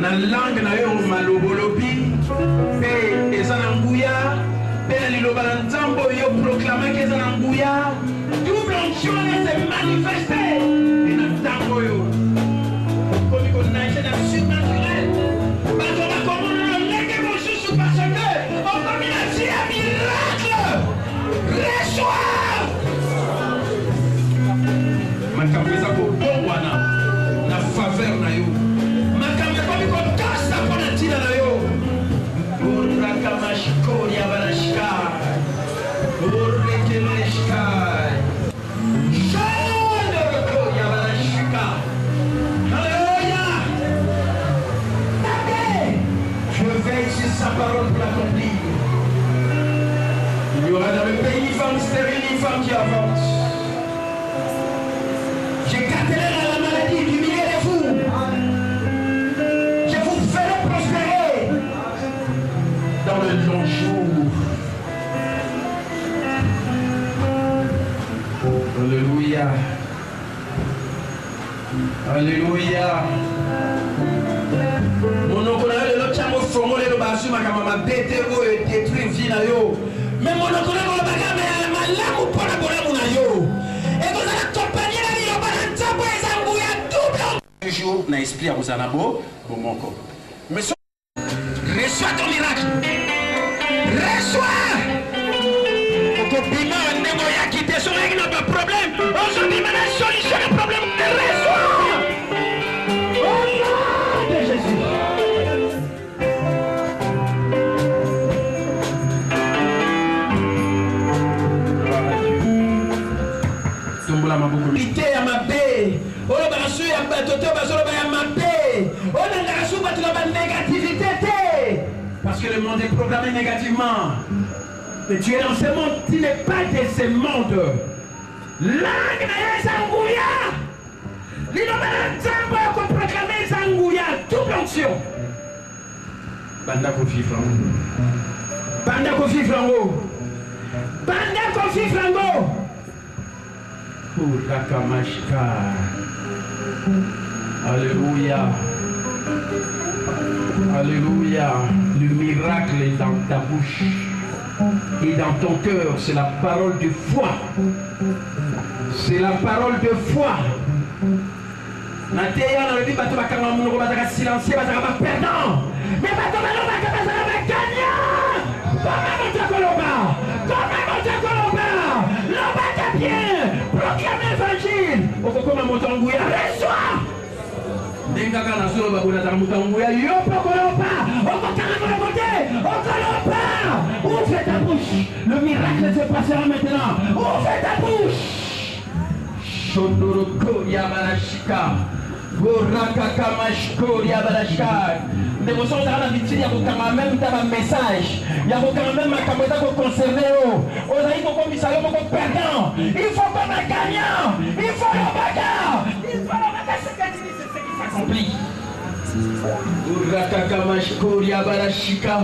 na langue na yo malobolobi pe eza na nguya pe na liloba na nzambo yo proclame ke eza na nguya double onction se manifeste et na ntango yo komi konage na surnaturel bato bakomona na ndenge mosusu parce que okomi na ti ya miracle reçois makambo eza kobongwana na faveur na yo makambo ekomi kotosa mpo na ntina na yo urakamashikori ya balashika urekeleshkai shodorokori ya balashika alléluia. Je veille sur sa parole pour l'accomplir.
Dans le pays, une femme stérile, une femme qui avance. J'écarterai la maladie du milieu de vous. Je vous ferai prospérer dans le long jour. Alléluia. Alléluia. Mon oncle a le lot chamo formé le basu makama bete go détruire vie na yo. Mais mon oncle a le bagame malamu pona bona muna yo. Et vous allez accompagner la vie au balantapo et zanguya double. Un jour na esprit à Rosanabo bomoko. Mais reçois ton miracle. Reçois. Bima ndemo ya quitté son règle n'a pas de problème. Aujourd'hui maintenant solution le problème de reçois. Au nom de Jésus. Tombola mabuku. Pité ya mabe. Ola barasu ya batoto basolo ba ya mabe. Ola ngarasu batula ba négativité. Parce que le monde est programmé négativement. Et tu es dans ce monde, tu n'es pas de ce monde. Langue na Zangouya. L'inobana Nzamba qu'on proclamer Zangouya, toute l'onction. Banda ko vivre en haut. Banda ko vivre en haut. Banda ko vivre en haut. Pour Takamashka. Alléluia. Alléluia. Le miracle est dans ta bouche. Et dans ton cœur, c'est la parole de foi. C'est la parole de foi. Nateya na lebi bato bakanga munoko bataka silencieux bataka ba perdant. Mais bato balo bakaba bataka ba gagnant. Comment monter Koloba? Loba ta bien. Proclame l'évangile. Okokoma motanguya reçois. Ndengaka na solo babona ta motanguya yo pokoloba. Okokanga motanguya okoloba. Ouvre ta bouche. Le miracle se passera maintenant. Ouvre ta bouche. Shondoroko yabarashika. Borakaka mashko yabarashika. Mais vous savez, dans la vitrine, il y a même un message. Il y a même un caméra qui concerné. Vous avez dit que ça y perdant. Il faut qu'on ait gagnant. Il faut le bagarre. Il faut le bagarre. C'est ce qui s'accomplit. Borakaka mashko yabarashika.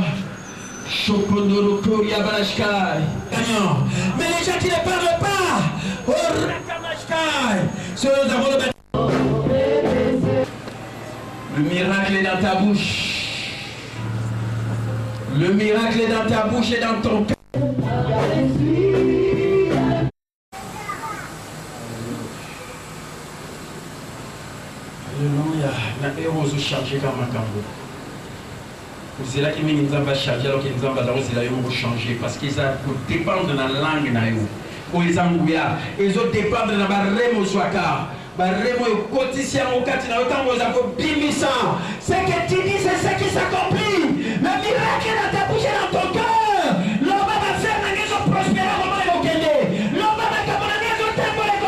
Shokondoroko yabarashika. Gagnant. Mais les gens qui ne parlent pas. Borakaka mashka. Ceux nous avons le bâtiment. Le miracle est dans ta bouche. Le miracle est dans ta bouche et dans ton cœur. Alléluia. La héros est chargé comme un cambo. C'est là qu'il va charger alors qu'il va changer parce qu'ils dépendent de la langue. Ils ont dépendent de la barème au soaka. Ce que tu dis, c'est ce qui s'accomplit. Le miracle est dans ta bouche et dans ton cœur. L'homme va faire la maison prospère au moment où il est. L'homme va faire la maison temporaire.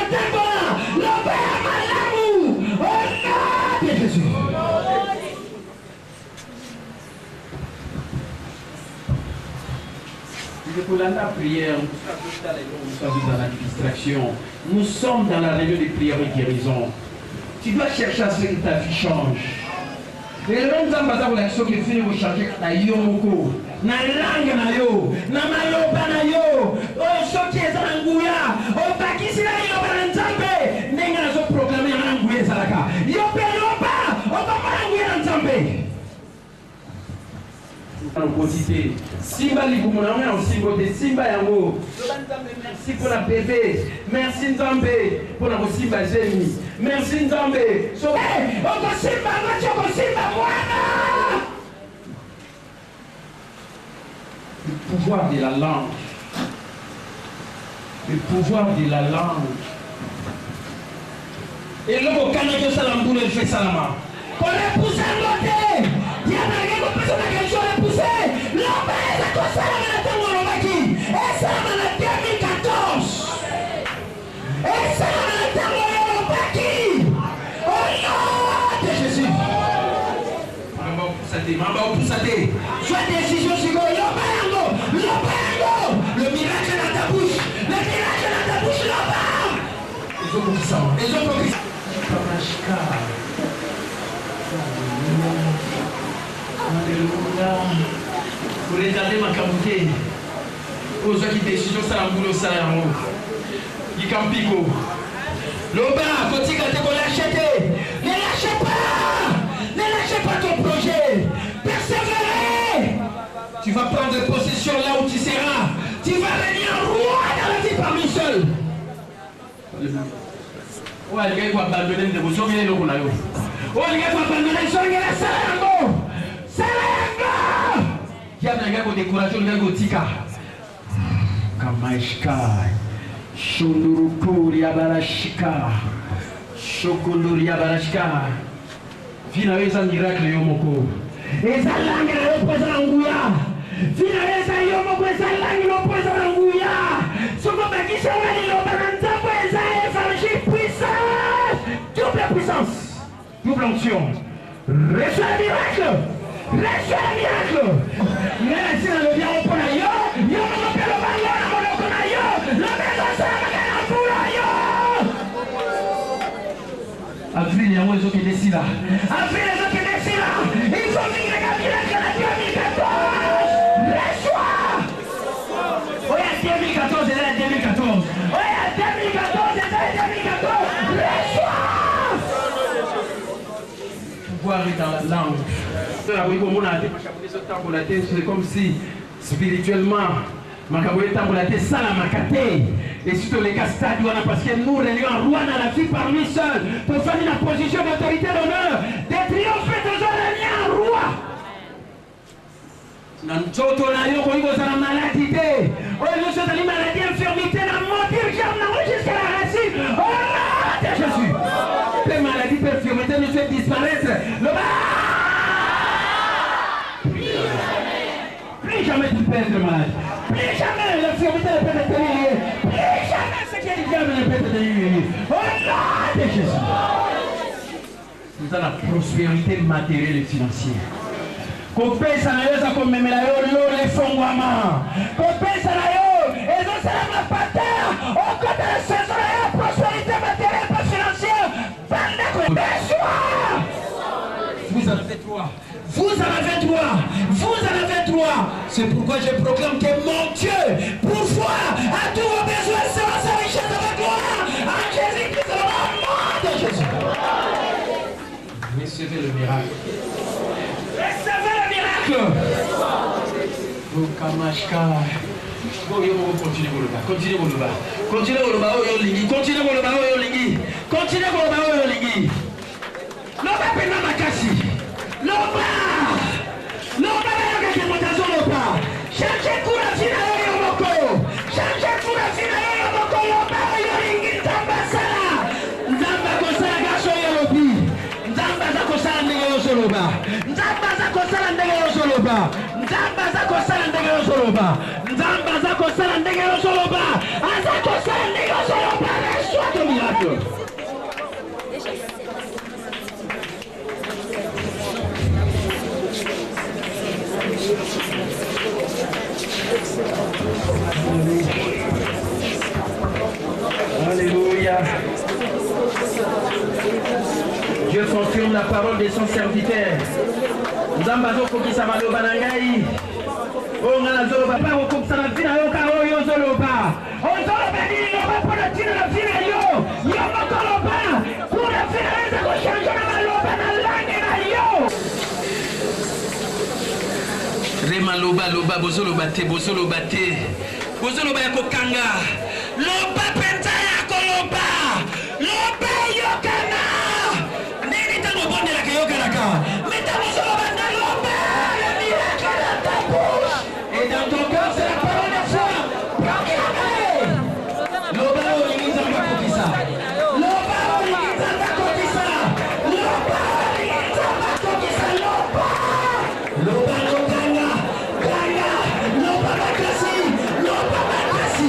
L'homme va faire l'amour. Au nom de Jésus. Pour la prière, nous sommes dans la distraction. Nous sommes dans la réunion des prières et guérison. Tu dois chercher à ce que ta vie change. Et le même temps, vous avez ce que vous changer na yomoko, na langue na yo, na maloba na yo, ce qui est en Angouya, au Pakistan, il y a un Nzambe, n'enga na zo proclamer en Angouya Salaka. Yo peloba, au Angouya Nzambe. Simba Liboumona, on est en Simba, Simba Yango. Merci pour la bébé. Merci Nzambe pour la Simba Zemi. Merci Nzambe. Oko Simba, Machoko Simba, Mwana. Le pouvoir de la langue. Le pouvoir de la langue. Et le mot Kanako Salamboule, il fait Salama. Qu'on est poussé à côté. Il y a un personne qui a poussé. L'homme est à cause de la Tango. Et ça, on a 2014. Et ça, on a Tango. Au nom de Jésus. Sois décision sur le miracle. kozwa ki décision ça la boulot ça yango Ikampiko Loba kotika te ko l'acheter ne lâchez pas ton projet persévérer tu vas prendre possession là où tu seras tu vas régner roi dans la vie parmi seuls ouais les gars vont abandonner de vous sommes les locaux là oh les gars vont abandonner ils sont les salango Y'a des gars qui découragent les gars qui tika Kamaishka Shundurukuri Abarashika Shokunduri Abarashika Vinaweza miracle yomoko Eza langi na yopoza na nguya Vinaweza yomoko eza langi na yopoza na nguya Soko bakisha wali loba na nzambo eza évangile puissance double puissance double onction reçois le miracle reçois le miracle Merci à le bien au pona yo yo m'appelle le bango na monoko na yo la maison ça na pula yo Avril yango ezo ke desila Avril ezo ke desila il faut vivre la miracle na 2014 reçois Oya 2014 eza 2014 Oya 2014 eza 2014 reçois Pouvoir est dans la langue c'est comme si spirituellement et surtout les cas stade parce que nous réunions roi dans la vie parmi seuls pour faire une position d'autorité d'honneur de triompher toujours un roi Nantoto na yoko iko sana maladie oh nous sommes dans maladie infirmité la mort urgente jusqu'à la racine oh non de Jésus les maladies infirmité nous fait disparaître le Plus jamais tu peux être malade. Plus jamais l'infirmité ne peut te tenir. Plus jamais ce qui est du diable ne peut te tenir. Au nom de Jésus. Nous avons la prospérité matérielle et financière. Kopesa na yo za komemela yo les fongwama. Kopesa na yo ezo sala mapata. Au côté de saison la prospérité matérielle et financière. Bande ko besoin. Vous en avez trois. Vous en avez droit, vous en avez droit. C'est pourquoi je proclame que mon Dieu pourvoit à tous vos besoins selon sa richesse de gloire en Jésus-Christ, le nom de Jésus. Recevez le miracle. Recevez le miracle. Kamashka. Continuez pour le bas, continuez pour le bas. Continuez pour le bas, continuez pour le bas, continuez pour le bas, Loba pena makasi. Loba yaka kimotazo loba. Change kura fina yo moko. Change kura fina yo moko loba yo lingi nzamba sala. Nzamba kosala gaso yo lobi. Nzamba za kosala ndenge yo soloba. Nzamba za kosala ndenge yo soloba. Nzamba za kosala ndenge yo soloba. Nzamba za kosala ndenge yo soloba. Aza kosala ndenge yo soloba. Reçois ton miracle. Alléluia. Dieu confirme la parole de son serviteur. Nzambazo kokisa maloba na ngai. O ngala zoloba pa kokisa na vina yo ka oyo zoloba. O zoloba ni loba pona tina na vina yo. Yo makoloba. Kuna vina weza kushanja na maloba na lange na yo. Rema loba loba bozoloba te bozoloba te. Bozoloba ya kokanga. Loba penza ya koloba. Loba yokana. Nini tango bonde la keyokanaka. Meta bozoloba na loba. Le miracle dans ta bouche. Et dans ton cœur c'est la parole de foi. Proclamez. Loba olingiza bakokisa. Loba olingiza bakokisa. Loba olingiza bakokisa. Loba. Loba lokanga. Kanga. Loba bakasi. Loba bakasi.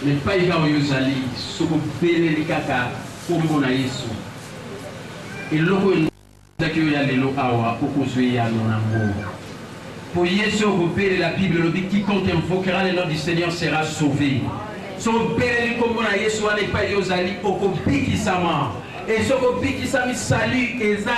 Mais pas y va au Yozali, ce que belle les caca, comme on a Yesu. Et l'eau d'accueillir y a les lots awa, pour construire à mon amour. Pour Yesu, la Bible nous dit quiconque invoquera le nom du Seigneur sera sauvé. Son belle comme on a Yesu, n'est pas Yozali, au copi qui s'ama. Et ce copi qui s'ama salut, et ça.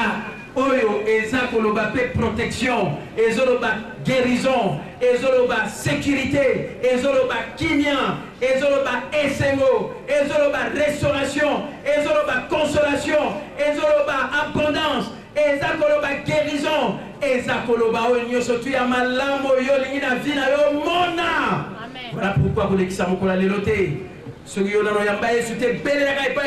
Oyo eza koloba pe protection, ezoloba guérison, ezoloba sécurité, ezoloba kimia, ezoloba esengo, ezoloba restauration, ezoloba consolation, ezoloba abondance, eza koloba guérison, eza koloba onyo sotu ya malamu yo lingina vina yo mona. Voilà pourquoi vous l'écrivez mon cola leloté. Ce qui est dans le yamba, c'était belle et pas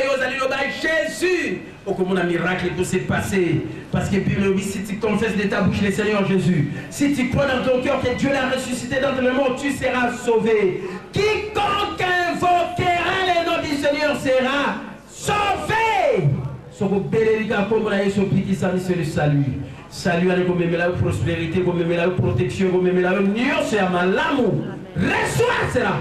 Jésus. Au comme un miracle peut se passer. Parce que Bible dit, si tu confesses de ta bouche le Seigneur Jésus, si tu crois dans ton cœur que Dieu l'a ressuscité dans le monde, tu seras sauvé. Quiconque invoquera le nom du Seigneur sera sauvé. Ce que belle comme on a eu son petit c'est le salut. Salut avec comme la prospérité, comme la protection, comme la union, c'est à l'amour. Reçois cela.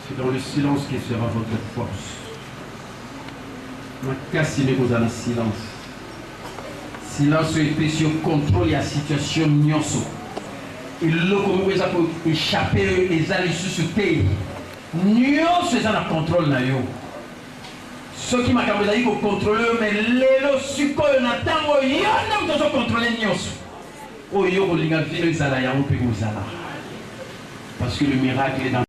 C'est dans le silence qui sera votre force. Cassez vous dans le silence. Silence est sur contrôle de la situation nyoso. Et là, comme vous avez échappé les alliés sur terre. Nyoso est dans le contrôle. Ce qui m'a dit pour contrôler, mais les sucres, on attend, on a contrôler nyoso. Parce que le miracle est dans